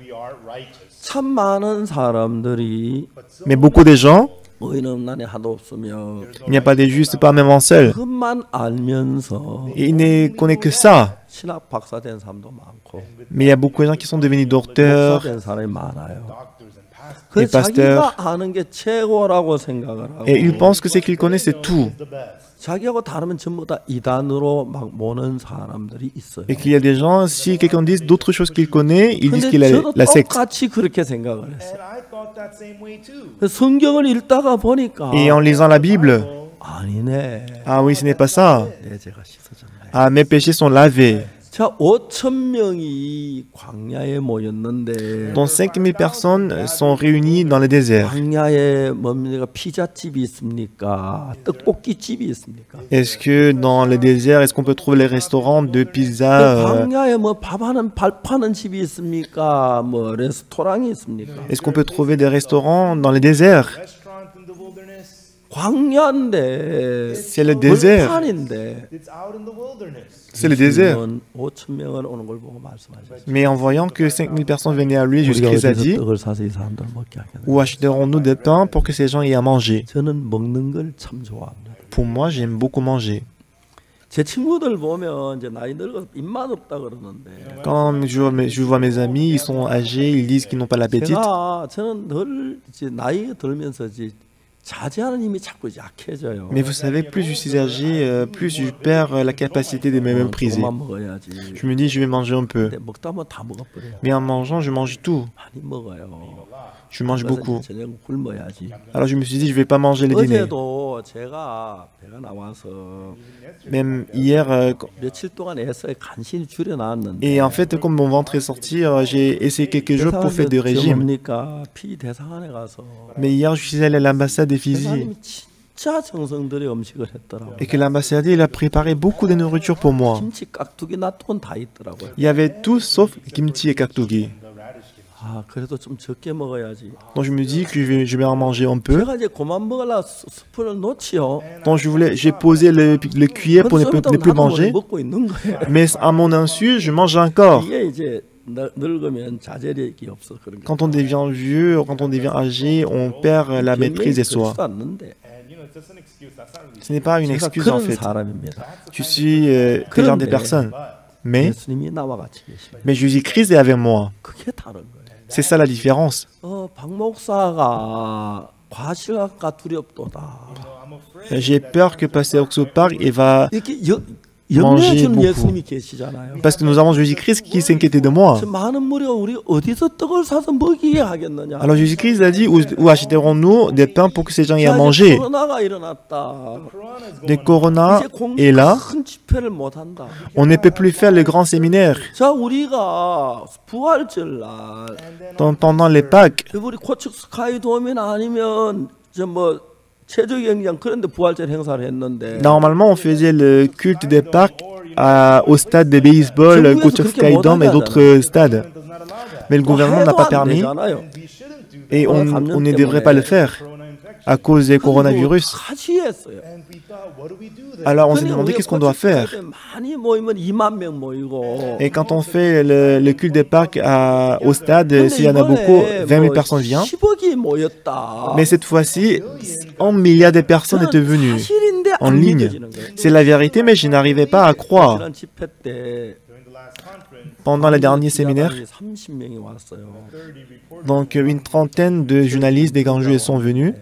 참 많은 사람들이 Mais beaucoup de gens, 의인은 난에 하도 없으며 il n'y a pas de justes, pas même un seul. 그것만 알면서 Et ils ne connaissent que ça. 신학 박사 된 사람도 많고 Mais il y a beaucoup de gens qui sont devenus docteurs, 목사 된 사람이 많아요. les 그 pasteurs, 자기가 아는 게 최고라고 생각을 하고 et ils pensent que ce qu'ils connaissent, c'est tout. 자기하고 다르면 전부 다 이단으로 막 모는 사람들이 있어요. Et qu'il y a des gens, si quelqu'un dit d'autres choses qu'il connaît, ils disent 근데 qu'il a 저도 la secte. 똑같이 그렇게 생각을 했어요. 성경을 읽다가 보니까 Et en lisant la Bible, 아니네. ah oui, ce n'est pas ça. 내 죄가 씻어졌네. Ah, mes péchés sont lavés. 자, 5천 명이 광야에 모였는데 Dont 5000 personnes sont réunies dans le désert. 광야에 뭡니까? 피자집이 있습니까? 떡볶이집이 있습니까? Est-ce que dans le désert, est-ce qu'on peut trouver les restaurants de pizza? 광야에 뭐 밥하는 밥 파는 집이 있습니까? 뭐 레스토랑이 있습니까? Est-ce qu'on peut trouver des restaurants dans le désert? 광야인데 C'est le désert. 벌판인데 C'est le désert. 5천 명을 오는 걸 보고 말씀하셨어요. Mais en voyant que 5000 personnes venaient à lui, 우리가 Jésus-Christ a 어디서 dit, 떡을 사서 이 사람들 먹게 하겠네. où achèterons-nous des pains pour que ces gens aient à manger? 저는 먹는 걸 참 좋아합니다. Pour moi, j'aime beaucoup manger. 제 친구들 보면 이제 나이 늙어서 입맛 없다 그러는데 Quand je vois mes amis, ils sont âgés, ils disent qu'ils n'ont pas l'appétit. 저는 늘 이제 나이 들면서 이제 자제하는 힘이 자꾸 약해져요. Mais vous savez, plus je suis âgé, plus je perds la capacité de me mépriser. 조금만 먹어야지. Je me dis, je vais manger un peu. 근데 먹다 보면 다 먹어버려요. Mais en mangeant, je mange tout. 많이 먹어요. Je mange beaucoup. 저녁 굶어야지. Alors je me suis dit, je vais pas manger le dîner. 어제도 제가 배가 나와서 Même hier, 며칠 동안 애써 간신히 줄여놨는데 et en fait, comme mon ventre est sorti, j'ai essayé quelques jours pour faire des régimes. 뭡니까? 피 대사관에 가서 Mais hier, je suis allé à l'ambassade des Fidji 대사관님이 진짜 정성 들여 음식을 했더라고요. et que l'ambassadeur, il a préparé beaucoup de nourriture pour moi. 김치 깍두기 놔두고는 다 있더라고요. Il y avait tout sauf kimchi et kaktogi. 아 그래도 좀 적게 먹어야지. Donc je me dis que je vais en manger un peu. 제가 이제 그만 먹으려 스푼을 놓지요. Donc j'ai posé le cuillère pour ne plus manger. 먹고 있는 거예요. Mais à mon insu, je mange encore. 이게 이제 늙으면 자제력이 없어 그런 거. Quand on devient vieux, quand on devient âgé, on perd la maîtrise de soi. Ce n'est pas une excuse en fait. 사람입니다. Je suis quel genre de personne? mais 예수님이 나와 같이 계십니다. Jésus-Christ est avec moi. 그게 다른 거예요. C'est ça la différence. 박 목사가 과실할까 두렵도다. J'ai peur que Pasteur Oxopark il va 이렇게 manger 염려해 주는 beaucoup. 예수님이 계시잖아요. Parce que nous avons Jésus-Christ qui s'inquiétait de moi. 많은 무리가 우리 어디서 떡을 사서 먹이게 하겠느냐. Alors Jésus-Christ a dit, où achèterons-nous des pains pour que ces gens aient à 자, 이제 manger? 코로나가 일어났다. Des Corona 이제 est là. 큰 집회를 못 한다. On ne peut plus faire les grands séminaires. 자, 우리가 부활절날 Pendant les Pâques, 우리 코축 스카이 도면 아니면 뭐 체조 경기장 그런데 부활절 행사를 했는데 normalement on faisait le culte des Pâques au stade de baseball, Kochok Skydome et d'autres stades. Mais le gouvernement n'a pas permis et on ne devrait pas le faire à cause du coronavirus. 같이 했어요. Alors on s'est demandé qu'est-ce qu'on doit faire. 많이 모이면 2만 명 모이고. Et quand on fait le culte des Pâques au stade, s'il y en a beaucoup, 20 000 personnes viennent. 10억이 모였다. Mais cette fois-ci, 1 milliard de personnes étaient venues 사실인데 en 안 ligne. 믿어지는 거예요. C'est la vérité, mais je n'arrivais pas à croire. 지난 집회 때 Pendant le dernier séminaire, 30명이 왔어요. donc une trentaine de journalistes des grands jeux sont venus.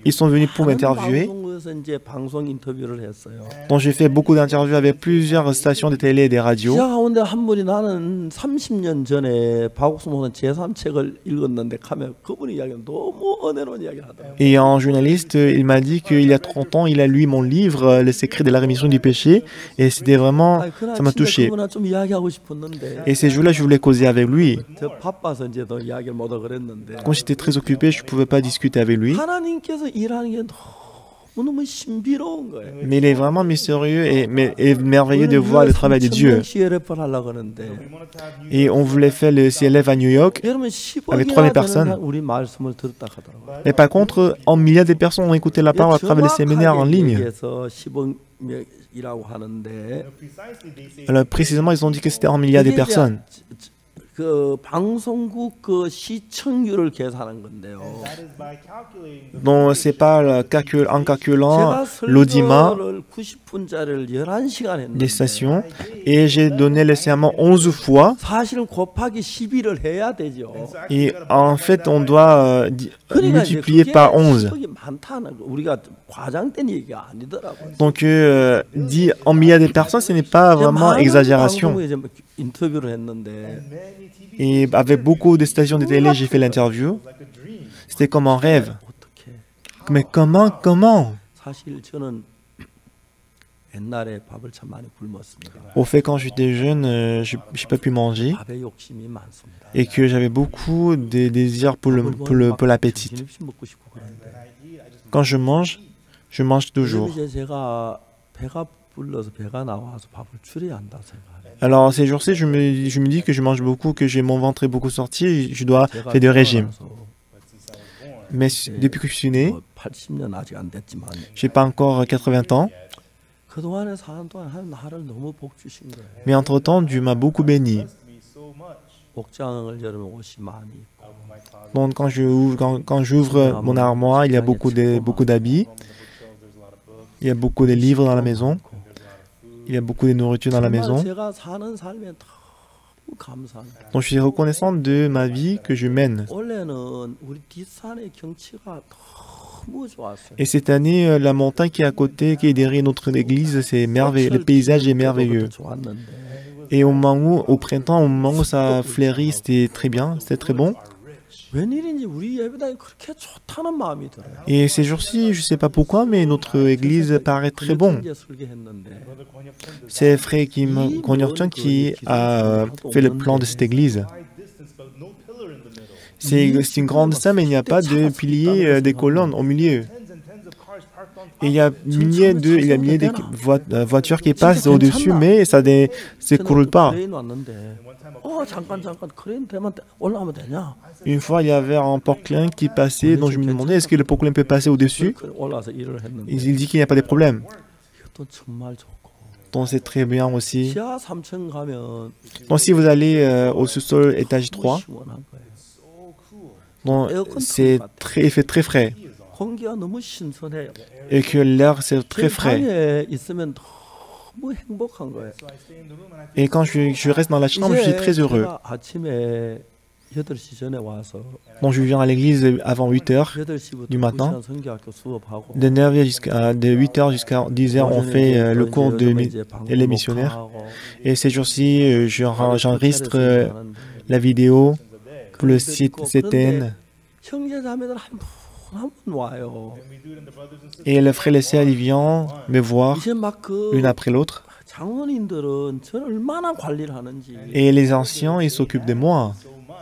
Ils sont venus pour m'interviewer. 방송국에서 이제 방송 인터뷰를 했어요. Donc j'ai fait beaucoup d'interviews avec plusieurs stations de télé et des radios. 기자 가운데 한 분이 나는 30년 전에 박옥수 목사님 제3책을 읽었는데 하면 그분이 이야기는 너무 은혜로운 이야기를 하더라고요. Et un journaliste, il m'a dit qu'il y a 30 ans, il a lu mon livre, Le secret de la rémission du péché. Et c'était vraiment, ça m'a touché. 그분하고 좀 이야기하고 싶었는데 Et ces jours-là, je voulais causer avec lui. 저 바빠서 이제 더 이야기를 못 하고 그랬는데 Quand j'étais très occupé, je ne pouvais pas discuter avec lui. 하나님께서 일하는 게 너무 신비로운 거예요. Mais il est vraiment mystérieux et merveilleux de voir le travail de Dieu. Et on voulait faire le CLF à New York avec 3000 personnes. Mais par contre, 1 milliard de personnes ont écouté la parole à travers les séminaires en ligne. Alors précisément, ils ont dit que c'était 1 milliard de personnes. 그 방송국 그 시청률을 계산한 건데요. Donc c'est pas en calculant l'audimat 90분짜리를 11시간 했는데 des stations et j'ai donné le serment 11 fois 사실은 곱하기 12를 해야 되죠. et en fait on doit multiplier par 11. 많다는 거 우리가 과장된 얘기가 아니더라고요. Donc dit 1 milliard de personnes, ce n'est pas vraiment exagération. 인터뷰를 했는데 Et avec beaucoup de stations de télé, j'ai fait l'interview. C'était comme un rêve. Mais comment? 사실 저는 옛날에 밥을 참 많이 굶었습니다. Au fait, quand j'étais jeune, je n'ai pas pu manger 밥에 욕심이 많습니다. et que j'avais beaucoup de désirs pour l'appétit. 먹고 싶고 그런데 Quand je mange toujours. 이제 제가 배가 불러서 배가 나와서 밥을 줄여야 한다 생각해요. Alors ces jours-ci, je me dis que je mange beaucoup, que j'ai mon ventre est beaucoup sorti, je dois faire du régime. Mais depuis que je suis né, 80년 아직 안 됐지만 je n'ai pas encore 80 ans, 그동안에 사는 동안 나를 너무 복 주신 거예요. mais entre-temps, Dieu m'a beaucoup béni. 옷장을 열면 옷이 많이 있고. Donc quand j'ouvre mon armoire, il y a beaucoup d'habits, il y a beaucoup de livres dans la maison. Il y a beaucoup de nourriture dans la maison. Donc je suis reconnaissant de ma vie que je mène. Et cette année, la montagne qui est à côté, qui est derrière notre église, c'est merveilleux. Le paysage est merveilleux. Et au printemps, au moment où ça fleurit, c'était très bien, c'était très bon. Et ces jours-ci, je ne sais pas pourquoi, mais notre église paraît très bon. C'est frère Kim Konyorchon qui a fait le plan de cette église. C'est une grande salle, mais il n'y a pas de piliers, des colonnes au milieu. Et il y a milliers de voitures qui passent au-dessus, mais ça ne s'écroule pas. Une fois, il y avait un porcelain qui passait, donc je me demandais est-ce que le porcelain peut passer au-dessus. Il dit qu'il n'y a pas de problème. Donc c'est très bien aussi. Donc si vous allez au sous-sol étage 3, donc il fait très frais. Et que l'air c'est très frais. 너무 행복한 거예요. Et quand je reste dans la chambre, je suis très heureux. 제가 아침에 8시 전에 와서 Donc je viens à l'église avant 8 heures 8시부터 du matin. 2시간 성경학교 수업하고 De 8 heures jusqu'à 10 heures, on fait le cours de les missionnaires. Et ces jours-ci, j'enregistre la vidéo pour le site CTN. 형제자매들 한 분 와요. Et le frère et les sœurs, ils viennent me voir 이제 막그 l'une après l'autre. 장로님들은 저를 얼마나 관리를 하는지 Et les anciens, ils s'occupent de moi.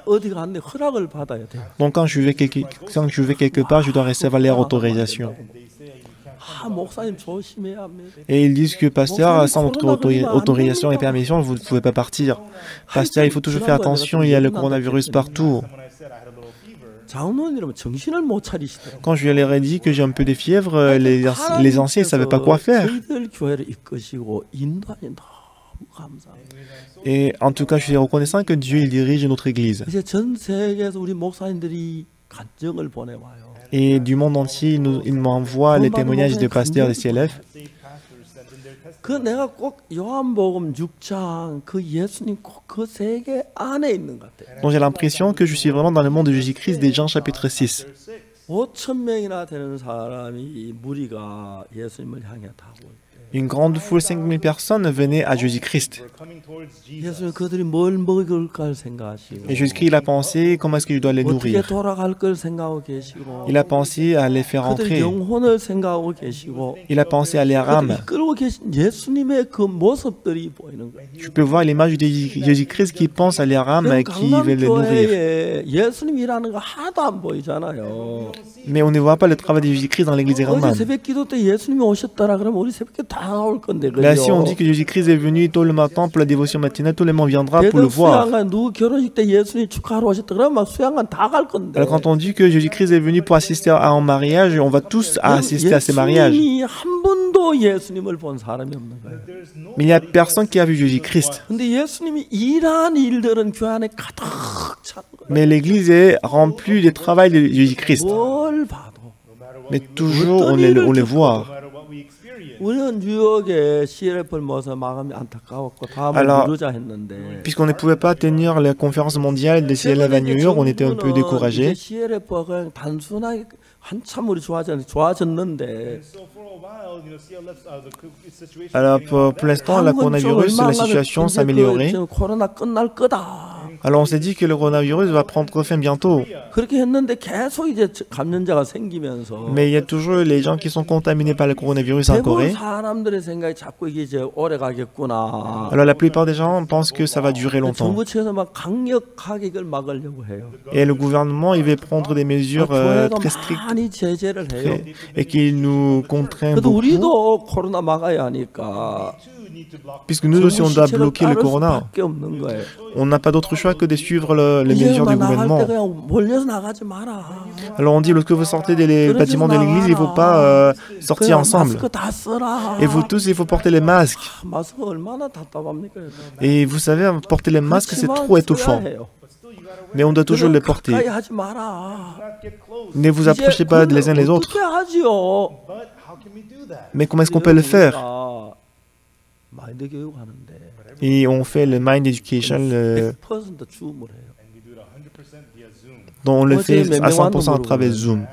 어디 갔는데 허락을 받아야 돼요. Donc quand je vais quelque part, je dois recevoir leur autorisation. 아, 목사님 조심해야 합니다. Et ils disent que pasteur, sans votre autorisation et permission, vous ne pouvez pas partir. Pasteur, il faut toujours faire attention, il y a le coronavirus partout. 장로님은 정신을 못 차리시더라고요. Quand je leur ai dit que j'ai un peu de fièvre, les anciens ne savaient pas quoi faire. 저희들 교회를 이끄시고 인도하니 너무 감사합니다. Et en tout cas, je suis reconnaissant que Dieu il dirige notre église. 이제 전 세계에서 우리 목사님들이 간증을 보내와요. Et du monde entier, il m'envoie les témoignages de pasteurs de CLF. 그 내가 꼭 요한복음 6장 그 예수님 꼭 그 세계 안에 있는 것 같아요. Donc j'ai l'impression que je suis vraiment dans le monde de Jésus-Christ des Jean chapitre 6. 5,000명이나 되는 사람이 무리가 예수님을 향해 다가올 때 Une grande foule, 5000 personnes, venaient à Jésus-Christ. 예수님 그들이 뭘 먹을까 생각하시고 Et Jésus-Christ, il a pensé comment est-ce que je dois les 어떻게 nourrir. 돌아갈 걸 생각하고 계시고 Il a pensé à les faire 그들의 entrer. 영혼을 생각하고 계시고 Il a pensé à leur âme. 그들이 이끌고 계신 예수님의 그 모습들이 보이는 거예요. Je peux voir l'image de Jésus-Christ qui pense à leur âme et qui veut les nourrir. 강남교회에 예수님이라는 거 하나도 안 보이잖아요. Mais on ne voit pas le travail de Jésus-Christ dans l'église 어제 romane. 새벽 기도 때 예수님이 오셨다라 그러면 우리 새벽에 다 나올 건데 Là, si on 그죠? dit que Jésus-Christ est venu tôt le matin pour la dévotion matinale, tout le monde viendra pour le 대덕 voir. 수양관 누구 결혼식 때 예수님 축하하러 오셨다 그러면 막 수양관 다 갈 건데. Alors quand on dit que Jésus-Christ est venu pour assister à un mariage, on va tous assister à ces mariages. 예수님이 한 번도 예수님을 본 사람이 없는 거예요. Mais il n'y a personne qui a vu Jésus-Christ. 근데 예수님이 일한 일들은 교회 안에 가득 찬 거예요. Mais l'église est remplie du travail de Jésus-Christ. 뭘 봐도. Mais toujours, on les voit. 우리는 뉴욕에 CLF를 모아서 마감이 안타까웠고 다음을 Alors, 미루자 했는데 Puisqu'on ne pouvait pas tenir la conférence mondiale des CLF à New York, on était un peu découragés. CLF가 그냥 단순하게 한참 우리 좋아졌는데 Alors pour l'instant, la coronavirus, la situation s'améliorait. 코로나 끝날 거다. Alors on s'est dit que le coronavirus va prendre fin bientôt. 그렇게 했는데 계속 이제 감염자가 생기면서 Mais il y a toujours les gens qui sont contaminés par le coronavirus en 대부분 Corée. 사람들의 생각이 자꾸 이게 이제 오래 가겠구나. Alors la plupart des gens pensent que ça va durer longtemps. 정부 측에서 막 강력하게 이걸 막으려고 해요. Et le gouvernement, il veut prendre des mesures 교회가 très strictes 많이 제재를 해요. et qu'il nous contraint 그래도 beaucoup. 우리도 코로나 막아야 하니까 Puisque nous aussi, on doit bloquer le corona. 수밖에 없는 거예요. On n'a pas d'autre choix que de suivre les 이제 mesures du 나갈 때 gouvernement. 그냥 몰려서 나가지 마라. Alors on dit, lorsque vous sortez des bâtiments de l'église, il ne faut pas sortir 그냥 ensemble. 마스크 다 써라. Et vous tous, il faut porter les masques. 마스크 얼마나 답답합니까? Et vous savez, porter les masques, c'est trop étouffant. 써야 해요. Mais on doit toujours les porter. 가까이 하지 마라. Ne vous approchez pas les uns les autres. 어떻게 하지요? Mais comment est-ce qu'on peut le faire? 마인드 교육 하는데 Et on fait le Mind Education, 100% 줌을 해요. dont on le fait à 100% à travers Zoom.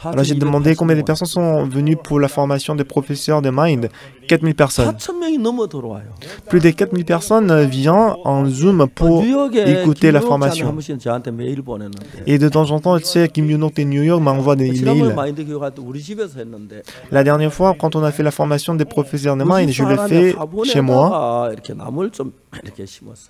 Alors j'ai demandé combien de personnes sont venues pour la formation des professeurs de Mind. 4000 personnes. 4,000명이 넘어 들어와요. Plus de 4000 personnes viennent en Zoom pour écouter la formation. 한 번씩 저한테 메일 보내는데 Et de temps en temps, tu sais, Kim Yoon-ok de New York m'envoie des 지난번에 emails. 마인드 교육 할 때 우리 집에서 했는데 La dernière fois, quand on a fait la formation des professeurs de Mind, je l'ai 사람의 fait chez moi. 화분에다가 이렇게 나무를 좀 이렇게 심었어.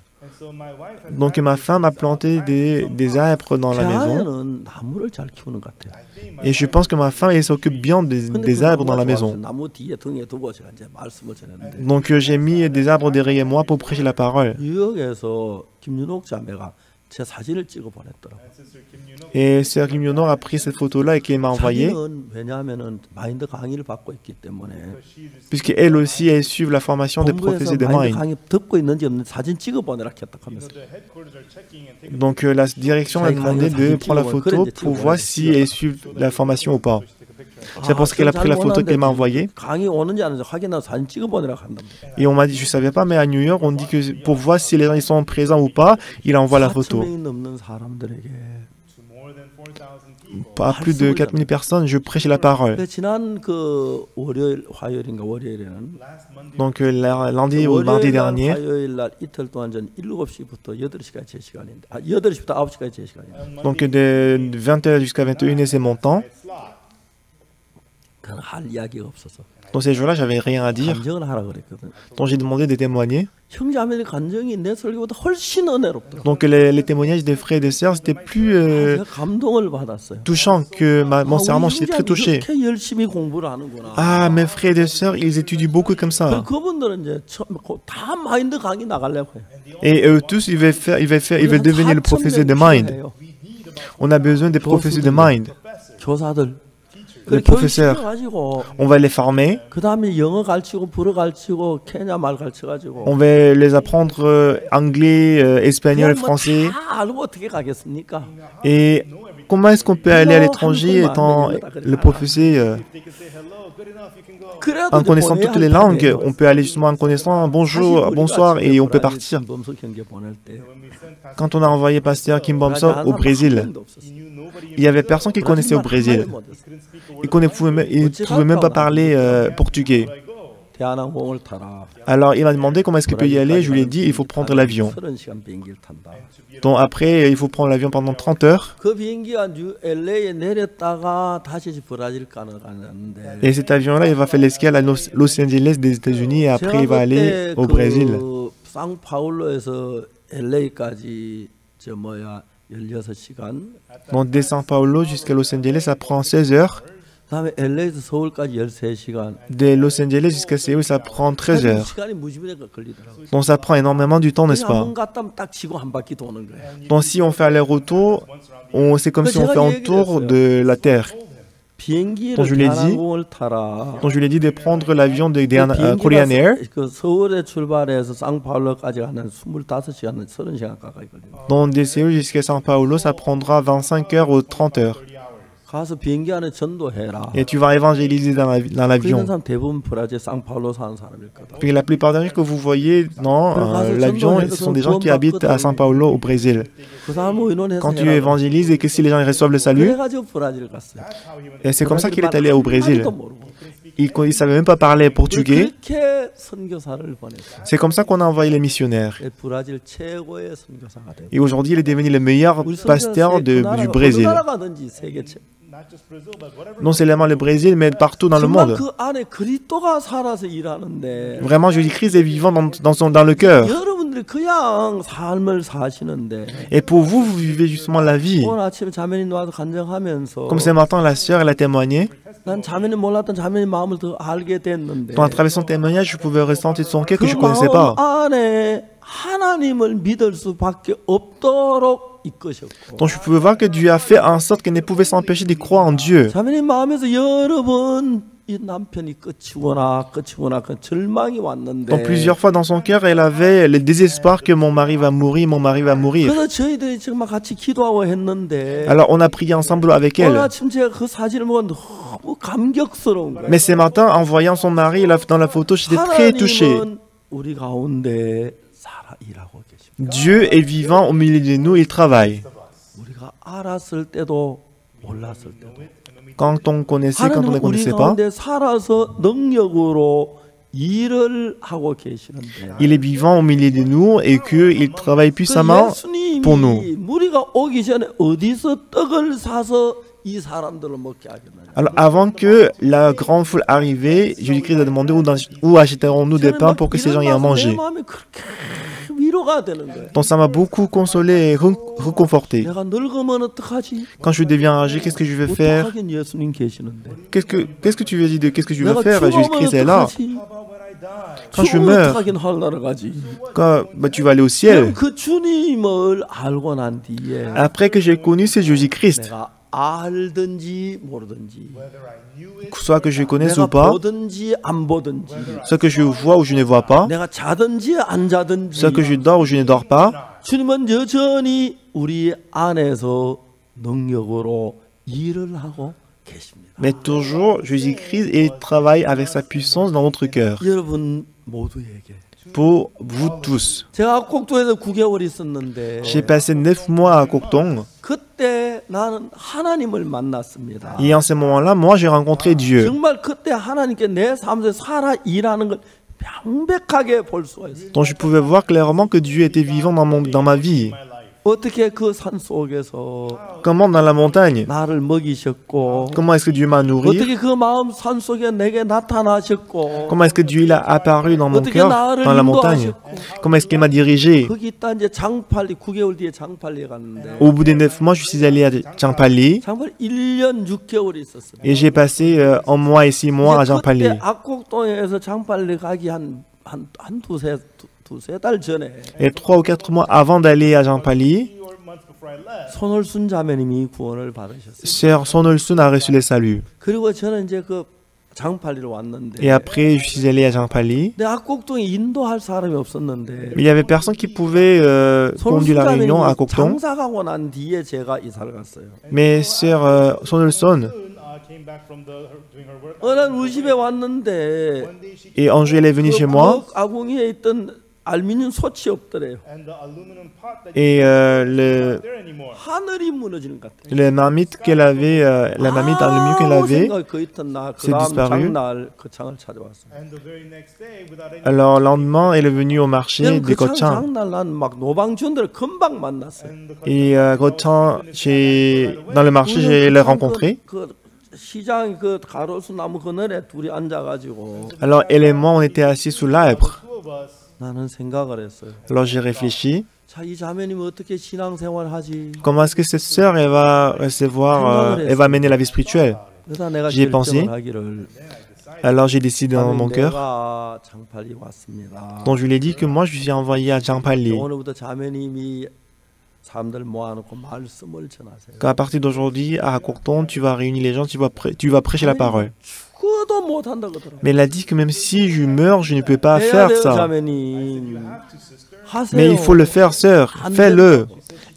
Donc ma femme a planté des arbres dans la 제 maison. 아내는 나무를 잘 키우는 것 같아요. Et je pense que ma femme, elle s'occupe bien des arbres dans la maison. 나무 뒤에 등에 두고 제가 이제 말씀을 전했는데 Donc j'ai mis des arbres derrière moi pour prêcher la parole. 뉴욕에서 김윤옥 자매가 제 사진을 찍어 보냈더라고요. Et Sœur Kim Yoon-ok a pris cette photo-là et qu'elle m'a envoyée, 자기는 왜냐하면은 마인드 강의를 받고 있기 때문에 puisqu'elle aussi, elle suit la formation des 본부에서 professeurs de 마인드 Mind. 강의 듣고 있는지 없는지 사진 찍어 보내라 했다 하면서 Donc la direction a demandé de prendre la photo pour voir si elle suit la formation ou pas. C'est parce qu'elle a pris la photo qu'elle m'a envoyée. Et on m'a dit, je ne savais pas, mais à New York, on dit que pour voir si les gens ils sont présents ou pas, il envoie la photo. Pas plus de 4000 personnes, je prêche la parole. Donc lundi ou mardi dernier, donc de 20h jusqu'à 21h c'est mon temps. Dans ces jours-là, j'avais rien à dire. Donc j'ai demandé de témoigner. Donc les témoignages des frères et des sœurs, c'était plus touchant que mon serment. J'étais très touché. Ah, mes frères et des sœurs, ils étudient beaucoup comme ça. Et eux tous, ils veulent devenir le professeur de Mind. On a besoin des professeurs de Mind. Les professeurs, on va les former, on va les apprendre anglais, espagnol, français. Et comment est-ce qu'on peut aller à l'étranger étant le professeur en connaissant toutes les langues? On peut aller justement en connaissant bonjour, bonsoir et on peut partir. Quand on a envoyé pasteur Kim Bomso au Brésil, il n'y avait personne qui connaissait au Brésil. Il ne pouvait même pas parler portugais. Alors il m'a demandé comment est-ce qu'il peut y aller. Je lui ai dit il faut prendre l'avion. Donc après il faut prendre l'avion pendant 30 heures. Et cet avion-là il va faire l'escale à Los Angeles des États-Unis et après il va aller au Brésil. Donc de São Paulo jusqu'à Los Angeles ça prend 16 heures. De Los Angeles jusqu'à Séoul, ça prend 13 heures. Donc ça prend énormément du temps, n'est-ce pas? Donc si on fait aller-retour, c'est comme si on fait un tour de la Terre. Donc je lui ai dit de prendre l'avion de Korean Air. Donc de Séoul jusqu'à São Paulo, ça prendra 25 heures ou 30 heures. Et tu vas évangéliser dans l'avion. Puis la plupart des gens que vous voyez dans l'avion, ce sont des gens qui habitent à São Paulo, au Brésil. Quand tu évangélises et que si les gens reçoivent le salut, et c'est comme ça qu'il est allé au Brésil. Il ne savait même pas parler portugais. C'est comme ça qu'on a envoyé les missionnaires. Et aujourd'hui, il est devenu le meilleur pasteur du Brésil. Non seulement le Brésil, mais partout dans le monde. Vraiment, Jésus-Christ est vivant dans le cœur. Et pour vous, vous vivez justement la vie. Comme ce matin, la sœur, elle a témoigné. Donc, à travers son témoignage, je pouvais ressentir son cœur que je ne connaissais pas. Donc je pouvais voir que Dieu a fait en sorte qu'elle ne pouvait s'empêcher de croire en Dieu. Donc plusieurs fois dans son cœur, elle avait le désespoir que mon mari va mourir, mon mari va mourir. Alors on a prié ensemble avec elle. Mais ce matin, en voyant son mari dans la photo, j'étais très touché. Dieu est vivant au milieu de nous, il travaille. Quand on connaissait, quand on ne connaissait pas, il est vivant au milieu de nous et qu'il travaille puissamment pour nous. Alors avant que la grande foule arrive, Jésus-Christ a demandé où achèterons-nous des pains pour que ces gens y aient à manger. Donc ça m'a beaucoup consolé et réconforté. Quand je deviens âgé, qu'est-ce que je vais faire? Qu'est-ce que tu veux dire de qu'est-ce que je vais faire? Jésus-Christ est là. Quand je meurs, tu vas aller au ciel. Après que j'ai connu ce Jésus-Christ, soit que je connaisse ou pas, soit que je vois ou je ne vois pas, soit que je dors ou je ne dors pas, Mais toujours, Jésus-Christ il travaille avec sa puissance dans notre cœur. 여러분 모두에게. Pour vous tous. 제가 꼭동에서 9개월 있었는데 J'ai passé 9 mois à Cocton. 그때 나는 하나님을 만났습니다. Et en ce moment-là, moi, j'ai rencontré Dieu. 정말 그때 하나님께 내 삶에서 살아 일하는 걸 명백하게 볼 수가 있어요. Donc je pouvais voir clairement que Dieu était vivant dans ma vie. 어떻게 그 산 속에서 Comment dans la montagne? 나를 먹이셨고 Comment est-ce que Dieu m'a nourri? 어떻게 그 마음 산 속에 내게 나타나셨고 Comment est-ce que Dieu il a apparu dans mon 어떻게 cœur, 나를 dans la montagne? 인도하셨고 Comment est-ce qu'il m'a dirigé? 거기 있다 이제 장팔리 9개월 뒤에 장팔리에 갔는데 Au bout des 9 mois, je suis allé à Champali 장팔리 1년 6개월 있었어요. et j'ai passé 1 mois et 6 mois à Champali. 그때 악곡동에서 장팔리 가기 한 두세 달 전에 Et 3 ou 4 mois avant d'aller à Champali, 손월순 자매님이 구원을 받으셨어요. Sœur Sonolsun a reçu le salut. 그리고 저는 이제 그 장팔리로 왔는데 Et après, je suis allé à Champali. 내 악곡동에 인도할 사람이 없었는데 Il y avait personne qui pouvait conduire la réunion à Cocton. 장사가고 난 뒤에 제가 이사를 갔어요. Mais Sœur Sonolsun, 어느 날 우리 집에 왔는데 et un jour elle est venue chez moi, 아궁이에 있던 알루미늄 솥이 없더래요. et 하늘이 무너지는 것 같아요. le marmite qu'elle avait, la marmite aluminium qu'elle avait, 그 있던 c'est disparu. 장날 그 창을 찾아왔어요. Alors, le lendemain, elle est venue au marché de Cochin. 장날 난 막 노방주원들을 금방 만났어요. Et Cochin, dans le marché, je l'ai rencontré. 그 시장 그 가로수 나무 그늘에 둘이 앉아가지고 Alors, elle et moi, on était assis sous l'arbre. 나는 생각을 했어요. Alors, j'ai réfléchi. 자, 이 자매님은 어떻게 신앙생활하지? Comment est-ce que cette sœur, elle va recevoir, elle va mener la vie spirituelle? 그래서 내가 J'y ai pensé. 결정을 하기를 Alors, j'ai décidé dans mon cœur. 내가 장팔리 왔습니다. Donc, je lui ai dit que moi, je suis envoyé à Champali. 오늘부터 자매님이 사람들 모아놓고 말씀을 전하세요. Qu'à partir d'aujourd'hui, à Cocton, tu vas réunir les gens, tu vas prêcher la parole. 죽어도 못한다 그러더라고요. Mais elle a dit que même si je meurs, je ne peux pas 해야 faire 돼요, ça. 자매님. 하세요. Mais il faut le faire, sœur. Fais-le.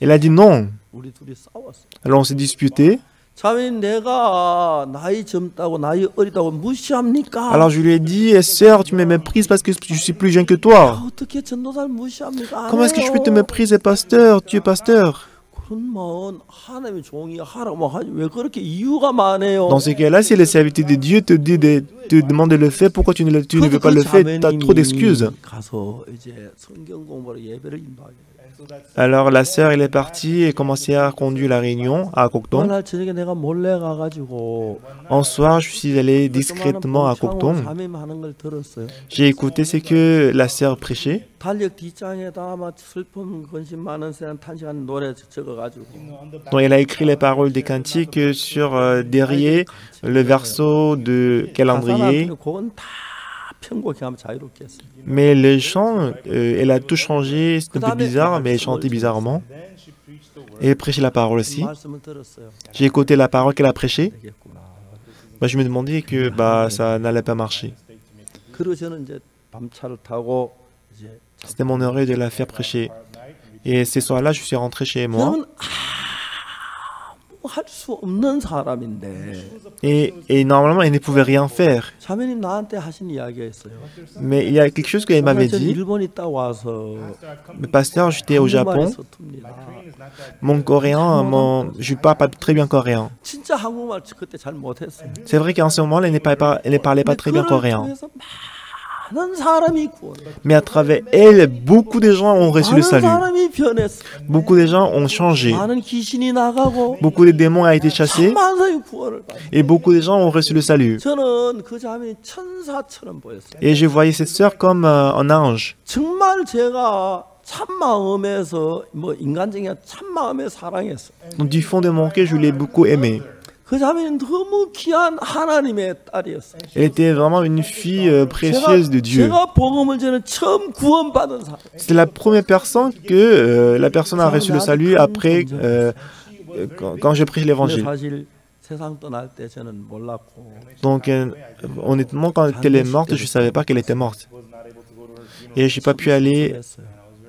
Elle a dit non. 우리 둘이 싸웠어. Alors on s'est disputé. 자매님 내가 나이 젊다고 나이 어리다고 무시합니까? Alors je lui ai dit, sœur, tu me méprises parce que je suis plus jeune que toi. 어떻게 전도사를 무시합니까? Comment est-ce que je peux te mépriser, pasteur? Tu es pasteur. 그러면 하나님의 종이 하라고 하지 왜 그렇게 이유가 많아요? Dans ces cas-là, si le serviteur de Dieu te demande de le faire, pourquoi tu ne veux pas le faire? Tu as trop d'excuses. 가서 이제 성경 공부로 예배를 인도하게 돼요. Alors la sœur, elle est partie et commençait à conduire la réunion à Cocton. 그날 저녁에 내가 몰래 가가지고 En soir, je suis allé discrètement à Cocton. 자매님 하는 걸 들었어요. J'ai écouté ce que la sœur prêchait. 달력 뒷장에다 아마 슬픔 근심 많은 사람 탄식하는 노래 적어가지고 Donc elle a écrit les paroles des cantiques sur derrière le verso de calendrier. 그건 다 편곡해 하면 자유롭게 했어요. Mais le chant, elle a tout changé, c'est un peu bizarre, mais elle chantait bizarrement. Et elle prêchait la parole aussi. 말씀을 들었어요. J'ai écouté la parole qu'elle a prêchée. 되겠구나. Bah, je me demandais que ça n'allait pas marcher. 그리고 저는 이제 밤차를 타고 이제 C'était mon heure de la faire prêcher. Et ce soir-là, je suis rentré chez moi. 저는 할 수 없는 사람인데 Et normalement, elle ne pouvait rien faire. 자매님 나한테 하신 이야기가 있어요. Mais il y a quelque chose qu'elle m'avait 전 dit. 일본 있다 와서 Mais pasteur, j'étais au Japon. 서툽니다. Mon coréen, je ne parle pas très bien coréen. 진짜 한국말 그때 잘 못했어요. C'est vrai qu'en ce moment, elle ne parlait pas très bien coréen. 많은 사람이 구원. Mais à travers elle, beaucoup de gens ont reçu le 많은 salut. 사람이 변했어. Beaucoup de gens ont changé. 많은 귀신이 나가고 Beaucoup de démons ont été chassés. 많은 사람이 구원을 받았어. Et beaucoup de gens ont reçu le salut. 저는 그 자매이 천사처럼 보였어요. Et je voyais cette sœur comme un ange. 정말 제가 참마음에서 뭐 인간적인 참마음에 사랑했어. Donc, du fond de mon cœur, je l'ai beaucoup aimée. 그 자매는 너무 귀한 하나님의 딸이었어요. Elle était vraiment une fille précieuse de Dieu. 제가 복음을 전에 처음 구원받은 사람. C'est la première personne que la personne a reçu le salut après quand je prêche l'évangile. 사실 세상 떠날 때 저는 몰랐고. Donc honnêtement, quand elle est morte, je ne savais pas qu'elle était morte. Et je n'ai pas pu aller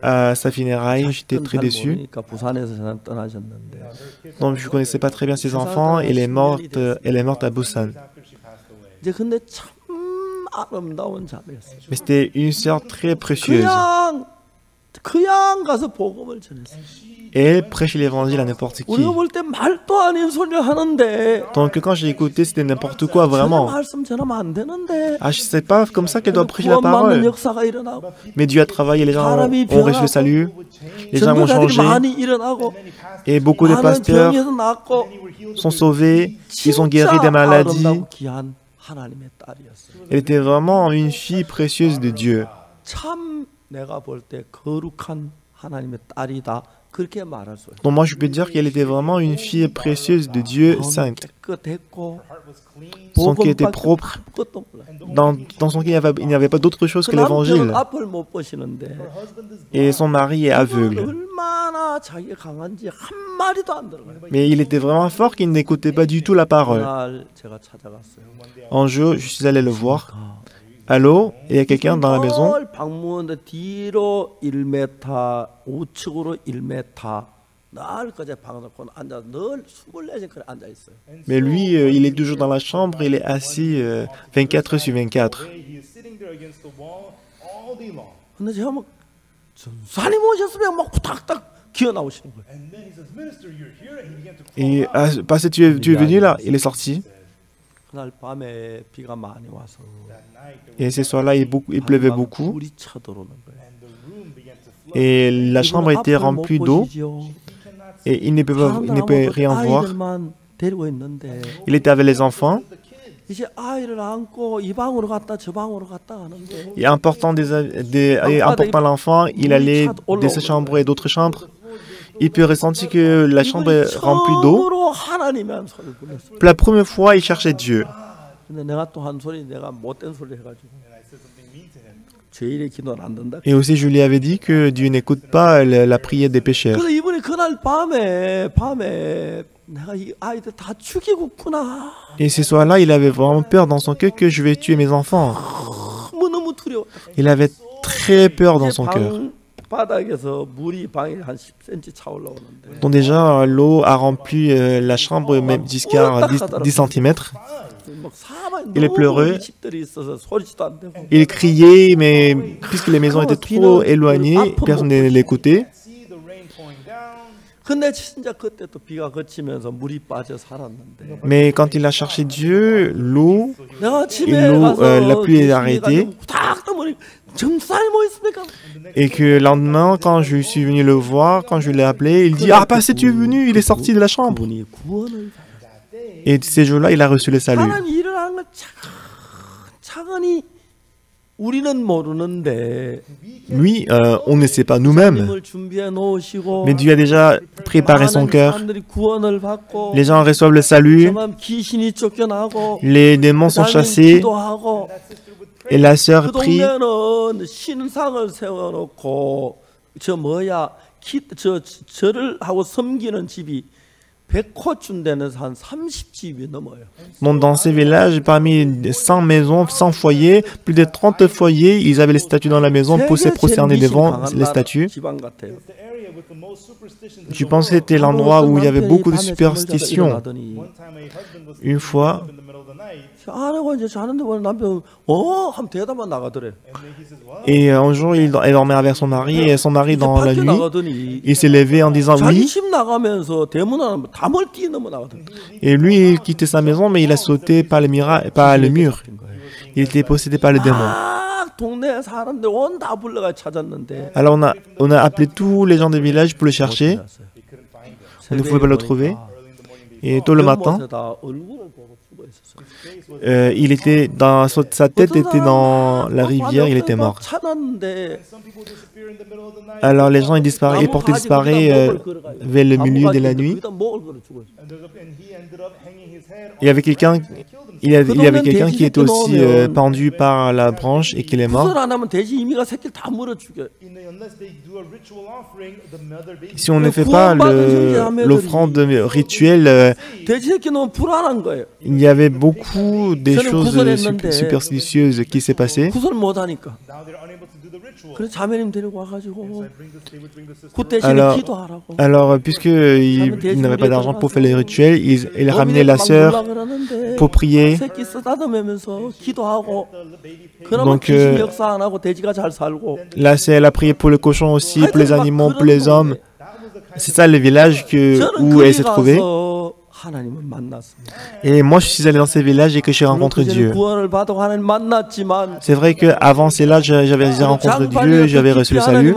à sa funéraille, j'étais très déçu. Donc je ne connaissais pas très bien ses enfants. Elle est morte à Busan. Mais c'était une sœur très précieuse. Et elle prêchait l'évangile à n'importe qui. Donc quand j'ai écouté, c'était n'importe quoi vraiment. Ah, je ne sais pas comme ça qu'elle doit prêcher la parole. Mais Dieu a travaillé, les gens ont reçu le salut, les gens ont changé. Et beaucoup de pasteurs sont sauvés, ils ont guéri des maladies. Elle était vraiment une fille précieuse de Dieu. Donc moi je peux dire qu'elle était vraiment une fille précieuse de Dieu, sainte. Son cœur était propre. Dans son cœur, il n'y avait pas d'autre chose que l'évangile. Et son mari est aveugle. Mais il était vraiment fort qu'il n'écoutait pas du tout la parole. Un jour, je suis allé le voir. Allô, il y a quelqu'un dans la maison? Mais lui, il est toujours dans la chambre, il est assis 24 sur 24. Et parce que tu es venu là, il est sorti. Et ce soir-là, il pleuvait beaucoup. Et la chambre était remplie d'eau. Et il ne peut rien voir. Il était avec les enfants. Et important l'enfant, il allait de cette chambre et d'autres chambres. Il peut ressentir que la chambre est remplie d'eau. Pour la première fois, il cherchait Dieu. Et aussi, je lui avais dit que Dieu n'écoute pas la prière des pécheurs. Et ce soir-là, il avait vraiment peur dans son cœur que je vais tuer mes enfants. Il avait très peur dans son cœur. Donc déjà, l'eau a rempli la chambre même jusqu'à 10 cm. Il pleurait. Il criait, mais puisque les maisons étaient trop éloignées, personne ne l'écoutait. Mais quand il a cherché Dieu, la pluie est arrêtée. Et que le lendemain, quand je suis venu le voir, quand je l'ai appelé, il dit « Ah, parce que tu es venu, il est sorti de la chambre. » Et ces jours-là, il a reçu le salut. Lui, on ne sait pas nous-mêmes. Mais Dieu a déjà préparé son cœur. Les gens reçoivent le salut. Les démons sont chassés. Et la sœur prie. Donc dans ces villages, parmi 100 maisons, 100 foyers, plus de 30 foyers, ils avaient les statues dans la maison pour se prosterner devant les statues. Je pense que c'était l'endroit où il y avait beaucoup de superstitions. Une fois, et un jour, elle dormait avec son mari, et son mari, dans la nuit, il s'est levé en disant oui. Et lui, il quittait sa maison, mais il a sauté par le mur. Il était possédé par le démon. Alors on a appelé tous les gens du village pour le chercher. On ne pouvait pas le trouver. Et tôt le matin, sa tête était dans la rivière, il était mort. Alors les gens ils portaient disparu vers le milieu de la nuit. Il y avait quelqu'un qui était aussi pendu par la branche et qui est mort. Si on ne fait pas l'offrande rituelle, il y avait beaucoup de choses superstitieuses qui s'est passées. 그래서 자매님 데리고 와가지고 그 대신에 기도하라고. Alors puisqu'il n'avait pas d'argent pour faire les rituels, il ramenait la sœur pour prier. 새끼 쓰다듬으면서 기도하고. Donc, 귀신 역사 안 하고 돼지가 잘 살고. là, elle a prié pour les cochons aussi, pour les animaux, pour les hommes. C'est ça le village où elle s'est trouvée. Et moi, je suis allé dans ces villages et que j'ai rencontré Dieu. C'est vrai qu'avant cela, j'avais rencontré Dieu, j'avais reçu le salut.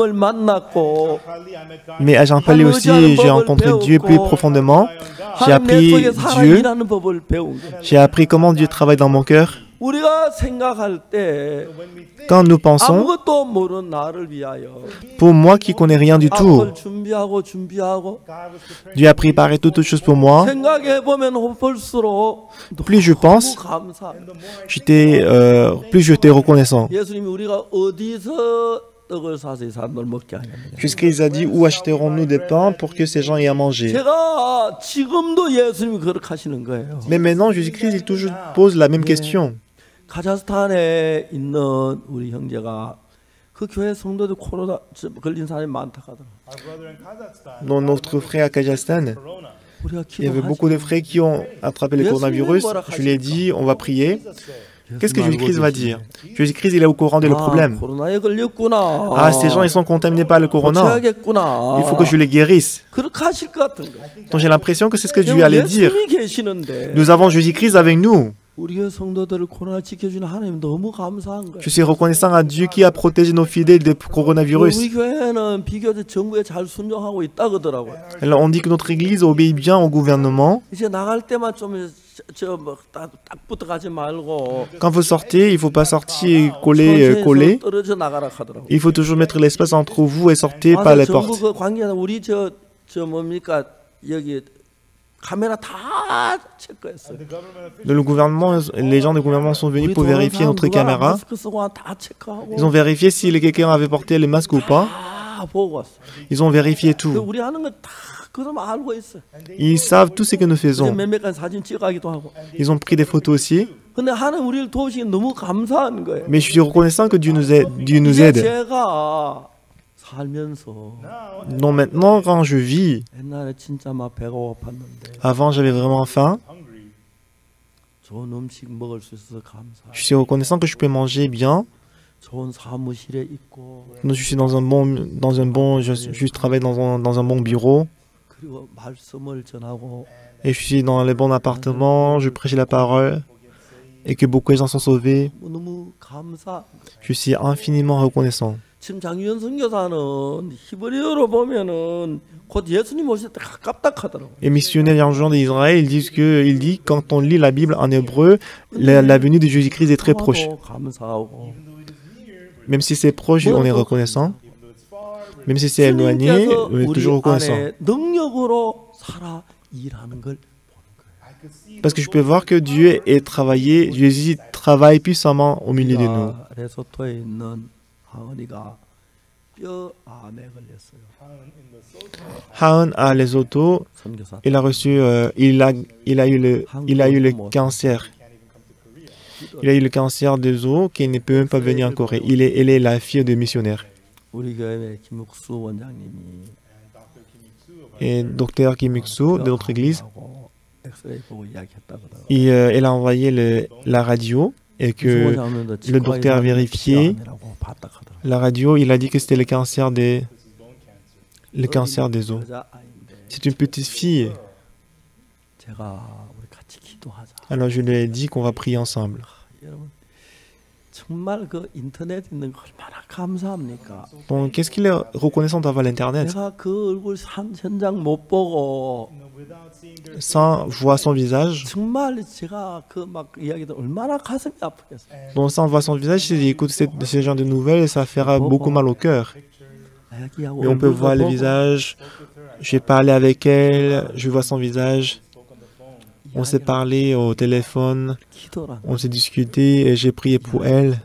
Mais à Jean-Pali aussi, j'ai rencontré Dieu plus profondément. J'ai appris Dieu. J'ai appris comment Dieu travaille dans mon cœur. Quand nous pensons, pour moi qui connais rien du tout, Dieu a préparé toutes choses pour moi. Plus je pense, plus j'étais reconnaissant. Puisqu'il a dit, où achèterons-nous des pains pour que ces gens aient à manger? Mais maintenant, Jésus-Christ, il toujours pose la même question. 카자흐스탄에 있는 우리 형제가 그 교회 성도들 코로나 걸린 사람이 많다 하더라고요. Dans notre frère à Kazakhstan, il y avait beaucoup de frères qui ont attrapé le coronavirus. Je lui ai dit, on va prier. Qu'est-ce que Jésus-Christ va dire? Jésus-Christ, il est au courant de le problème. Ah, ces gens, ils sont contaminés par le corona. Il faut que je les guérisse. Donc j'ai l'impression que c'est ce que Dieu allait dire. Nous avons Jésus-Christ avec nous. Je suis reconnaissant à Dieu qui a protégé nos fidèles du coronavirus. Alors on dit que notre église obéit bien au gouvernement. Quand vous sortez, il ne faut pas sortir coller. Il faut toujours mettre l'espace entre vous et sortir par les portes. Le gouvernement, les gens du gouvernement sont venus pour vérifier notre caméra. Ils ont vérifié si quelqu'un avait porté le masque ou pas. Ils ont vérifié tout. Ils savent tout ce que nous faisons. Ils ont pris des photos aussi. Mais je suis reconnaissant que Dieu nous aide. Non, maintenant, quand je vis, avant j'avais vraiment faim. Je suis reconnaissant que je peux manger bien. Je suis je travaille dans un bon bureau. Et je suis dans les bons appartements, je prêche la parole et que beaucoup de gens sont sauvés. Je suis infiniment reconnaissant. Et missionnaire Yang Jean d'Israël, ils disent que quand on lit la Bible en hébreu, la venue de Jésus-Christ est très proche. Même si c'est proche, on est reconnaissant. Même si c'est éloigné, on est toujours reconnaissant. Parce que je peux voir que Dieu est travaillé, Jésus travaille puissamment au milieu de nous. Haon à Lesotho, il a reçu, il a eu le cancer. Il a eu le cancer des os qui ne peut même pas venir en Corée. Elle est la fille de missionnaire. Et docteur Kim Ik-soo de notre église, elle a envoyé la radio et que le docteur a vérifié la radio. Il a dit que c'était le cancer des os. C'est une petite fille. Alors je lui ai dit qu'on va prier ensemble. Donc, qu'est-ce qu'il est reconnaissant d'avoir l'Internet? Sans voir son visage. Donc, sans voir son visage, si j'écoute ce genre de nouvelles, ça fera beaucoup mal au cœur. Mais on peut voir le visage. J'ai parlé avec elle, je vois son visage. On s'est parlé au téléphone, on s'est discuté et j'ai prié pour elle.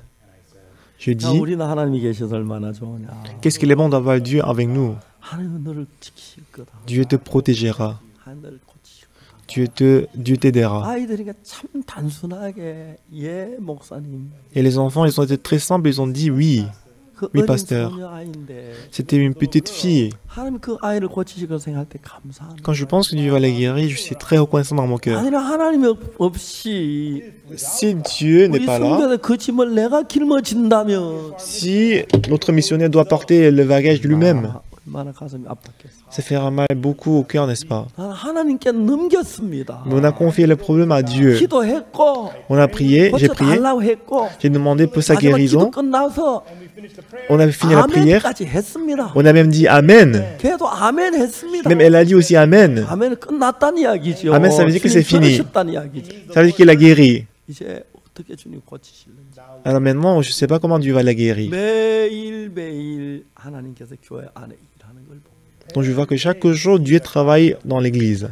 Je dis, qu'est-ce qu'il est bon d'avoir Dieu avec nous? Dieu te protégera. Dieu t'aidera. Et les enfants, ils ont été très simples, ils ont dit oui. Oui, pasteur. C'était une petite fille. Quand je pense que Dieu va la guérir, je suis très reconnaissant dans mon cœur. Si Dieu n'est pas là, si notre missionnaire doit porter le bagage lui-même, ça fera mal beaucoup au cœur, n'est-ce pas? Mais on a confié le problème à Dieu. On a prié, j'ai prié, j'ai demandé pour sa guérison. On avait fini la prière. On a même dit Amen. Même elle a dit aussi Amen. Amen, ça veut dire que c'est fini. Ça veut dire qu'il a guéri. Alors maintenant, je ne sais pas comment Dieu va la guérir. Donc je vois que chaque jour, Dieu travaille dans l'église.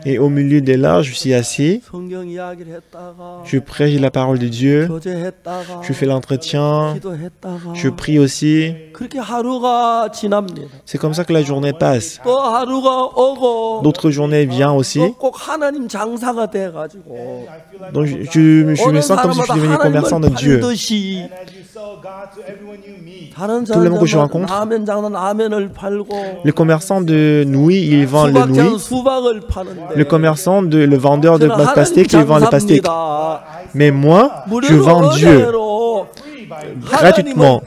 Et au milieu de là, je suis assis. Je prêche la parole de Dieu. Je fais l'entretien. Je prie aussi. C'est comme ça que la journée passe. D'autres journées viennent aussi. Donc je me sens comme si je suis devenu commerçant de Dieu. Tout le monde que je rencontre, le commerçant de nouilles, il vend le nouilles. Le commerçant, le vendeur de pastèques, il vend le pastèques. Mais moi, je vends Dieu gratuitement.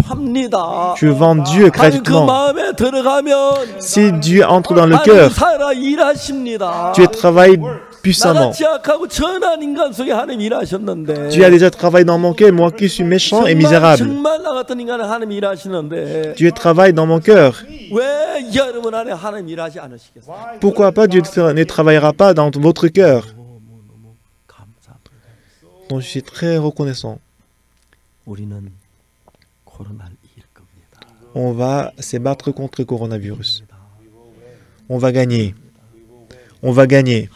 Je vends Dieu gratuitement. Si Dieu entre dans le cœur, Dieu travaille puissamment. Dieu a déjà travaillé dans mon cœur, moi qui suis méchant et misérable. Dieu travaille dans mon cœur. Pourquoi pas Dieu ne travaillera pas dans votre cœur? Donc je suis très reconnaissant. On va se battre contre le coronavirus. On va gagner. On va gagner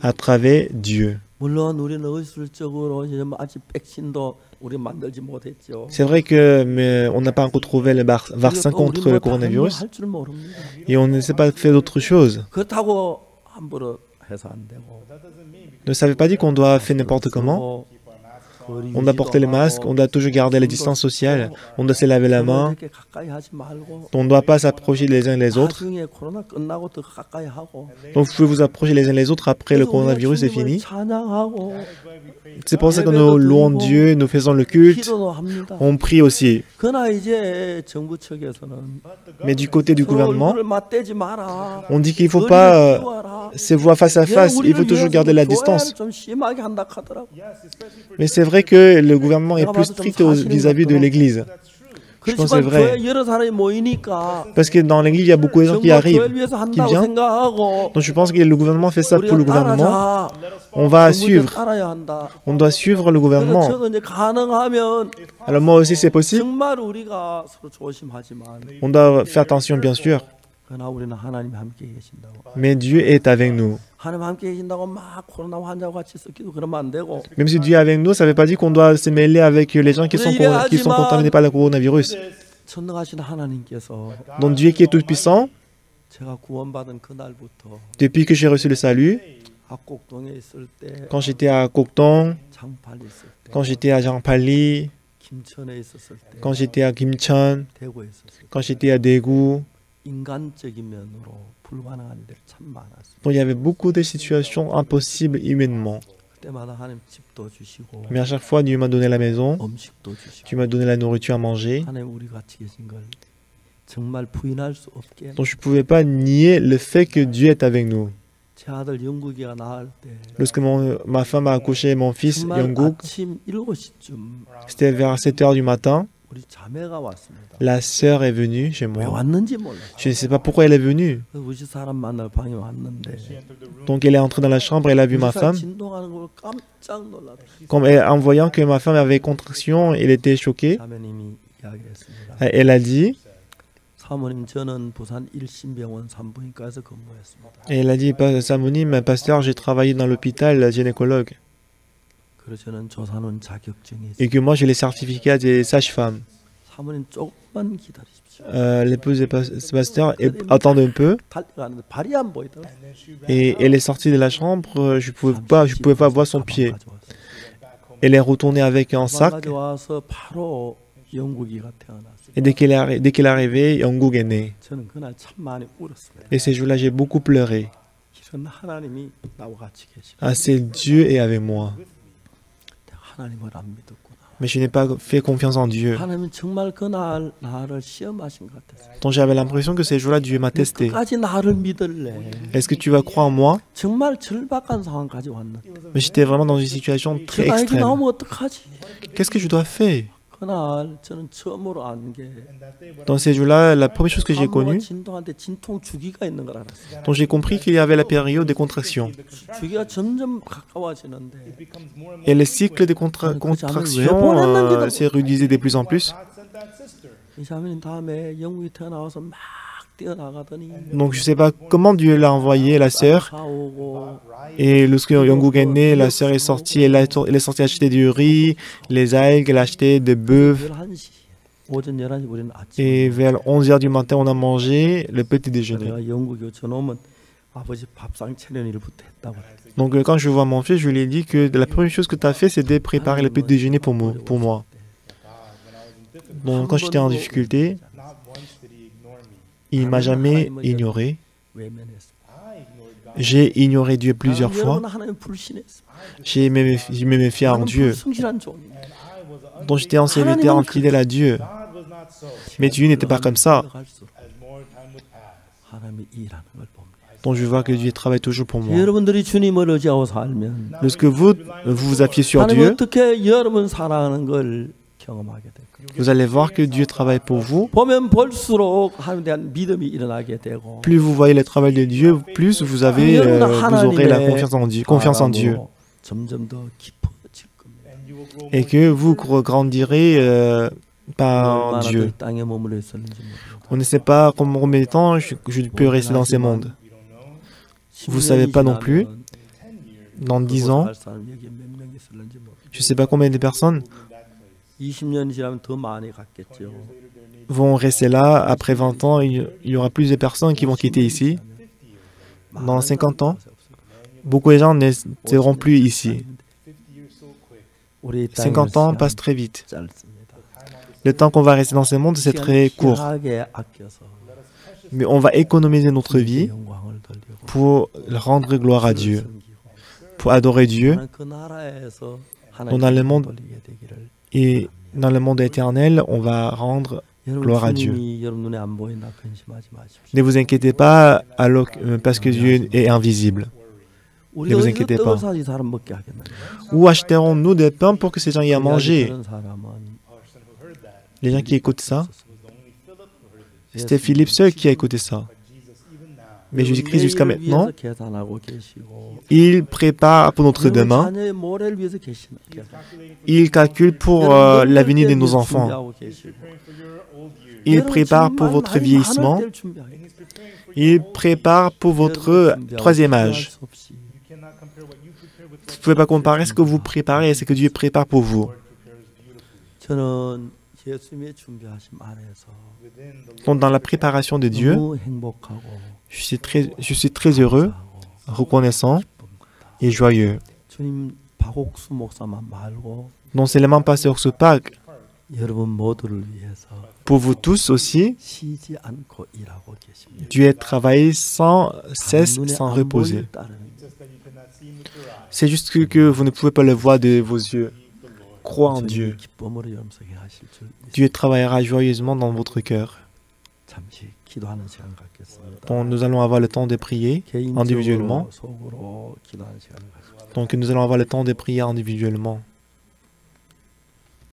à travers Dieu. C'est vrai qu'on n'a pas encore trouvé le vaccin contre le coronavirus et on ne sait pas faire d'autre chose. Ne savez pas dit qu'on doit faire n'importe comment. On doit porter les masques, on doit toujours garder la distance sociale, on doit se laver la main, on ne doit pas s'approcher les uns les autres. Donc vous pouvez vous approcher les uns les autres après le coronavirus est fini. C'est pour ça que nous louons Dieu, nous faisons le culte, on prie aussi. Mais du côté du gouvernement, on dit qu'il ne faut pas se voir face à face, il faut toujours garder la distance. Mais c'est vrai que le gouvernement est plus strict vis-à-vis de l'Église. Je pense que c'est vrai. Parce que dans l'Église, il y a beaucoup de gens qui arrivent, qui viennent. Donc je pense que le gouvernement fait ça pour le gouvernement. On va suivre. On doit suivre le gouvernement. Alors moi aussi, c'est possible. On doit faire attention, bien sûr. Mais Dieu est avec nous. Même si Dieu est avec nous, ça ne veut pas dire qu'on doit se mêler avec les gens qui sont contaminés par le coronavirus. Donc Dieu qui est tout-puissant, depuis que j'ai reçu le salut, quand j'étais à Koktong, quand j'étais à Jangpali, quand j'étais à Kimcheon, quand j'étais à Daegu, donc il y avait beaucoup de situations impossibles humainement. Mais à chaque fois, Dieu m'a donné la maison, Dieu m'a donné la nourriture à manger. Donc je ne pouvais pas nier le fait que Dieu est avec nous. Lorsque ma femme a accouché mon fils, Younguk, c'était vers 7 h du matin. La sœur est venue chez moi. Je ne sais pas pourquoi elle est venue. Donc elle est entrée dans la chambre, elle a vu ma femme. En voyant que ma femme avait contraction, elle était choquée. Elle a dit, Samonim, pasteur, j'ai travaillé dans l'hôpital gynécologue. Et que moi, j'ai les certificats des sages-femmes. L'épouse du pasteur attendait un peu. Et elle est sortie de la chambre, je ne pouvais pas voir son pied. Elle est retournée avec un sac. 가져와서 바로 영국이가 태어났어요. Et dès qu'elle est arrivée, Yongguk est né. 저는 그날 참 많이 울었습니다. Et ces jours-là, j'ai beaucoup pleuré. 이런 하나님이 나와 같이 계시고 Ah, c'est Dieu est avec moi. 하나님을 안 믿었구나. Mais je n'ai pas fait confiance en Dieu. 하나님은 정말 그날 나를 시험하신 것 같았어요. Donc j'avais l'impression que ces jours-là, Dieu m'a testé. 끝까지 나를 믿을래. Est-ce que tu vas croire en moi? 정말 절박한 상황까지 왔는데. Mais j'étais vraiment dans une situation très 나에게 extrême. 나오면 어떡하지? Qu'est-ce que je dois faire? 그날 저는 처음으로 안 게 Dans ces jours-là, la première chose que j'ai connue, 진통한테 진통 주기가 있는 걸 알았어요. donc j'ai compris qu'il y avait la période des contractions. 주기가 점점 가까워지는데 Et le cycle des contractions s'est réduisé de plus en plus. 이 자매님 다음에 영국이 태어나와서 막 뛰어나가더니 Donc je ne sais pas comment Dieu l'a envoyé, la sœur. 사오고 Et lorsque Yongguk est né, la sœur est sortie, elle est sortie acheter du riz, les algues, elle a acheté des bœufs. 11시 오전 11시 우리는 아침 Et vers 11h du matin, on a mangé le petit déjeuner. 내가 영국에 전오면 아버지 밥상 차리는 일부터 했다고 그래. Donc quand je vois mon fils, je lui ai dit que la première chose que tu as fait, c'est de préparer le petit déjeuner pour moi. Donc quand j'étais en difficulté, il ne m'a jamais ignoré. 외면했어. J'ai ignoré Dieu plusieurs fois. 여러분 하나님 불신했어. J'ai me méfié en Dieu. 불순실한 종이. Donc j'étais en serviteur infidèle à Dieu. Mais Dieu n'était pas comme ça. 하나님이 일하는 걸 봅니다. Donc je vois que Dieu travaille toujours pour moi. 여러분들이 주님을 의지하고 살면 Lorsque vous vous appuyez sur 하나님 Dieu, 어떻게 여러분 사랑하는 걸 경험하게 될 거예요. vous allez voir que Dieu travaille pour vous. 보면 볼수록 하나님에 대한 믿음이 일어나게 되고 Plus vous voyez le travail de Dieu, plus vous aurez la confiance en Dieu. 점점 더 깊어질 겁니다. Et que vous grandirez par Dieu. 땅에 머물러 있었는지 On ne sait pas combien de temps je peux rester dans ces mondes. Vous ne savez pas non plus. Dans 10 ans, je ne sais pas combien de personnes 20년이 지나면 더 많이 갔겠죠. vont rester là. Après 20 ans, il y aura plus de personnes qui vont quitter ici. Dans 50 ans, beaucoup de gens ne seront plus ici. 50 ans passent très vite. Le temps qu'on va rester dans ce monde, c'est très court. Mais on va économiser notre vie pour rendre gloire à Dieu, pour adorer Dieu. Dans le monde et dans le monde éternel, on va rendre gloire à Dieu. Ne vous inquiétez pas parce que Dieu est invisible. Ne vous inquiétez pas. Où achèterons-nous des pains pour que ces gens y aient mangé? Les gens qui écoutent ça, c'était Philippe seul qui a écouté ça. Mais Jésus-Christ, jusqu'à maintenant, il prépare pour notre demain. Il calcule pour l'avenir de nos enfants. Il prépare pour votre vieillissement. Il prépare pour votre troisième âge. Vous ne pouvez pas comparer ce que vous préparez et ce que Dieu prépare pour vous. Donc, dans la préparation de Dieu, je suis très heureux, reconnaissant et joyeux. Non seulement Pasteur Supak, pour vous tous aussi, Dieu travaille sans cesse, sans reposer. C'est juste que vous ne pouvez pas le voir de vos yeux. Crois en Dieu. Dieu travaillera joyeusement dans votre cœur. Donc nous allons avoir le temps de prier individuellement. Donc nous allons avoir le temps de prier individuellement.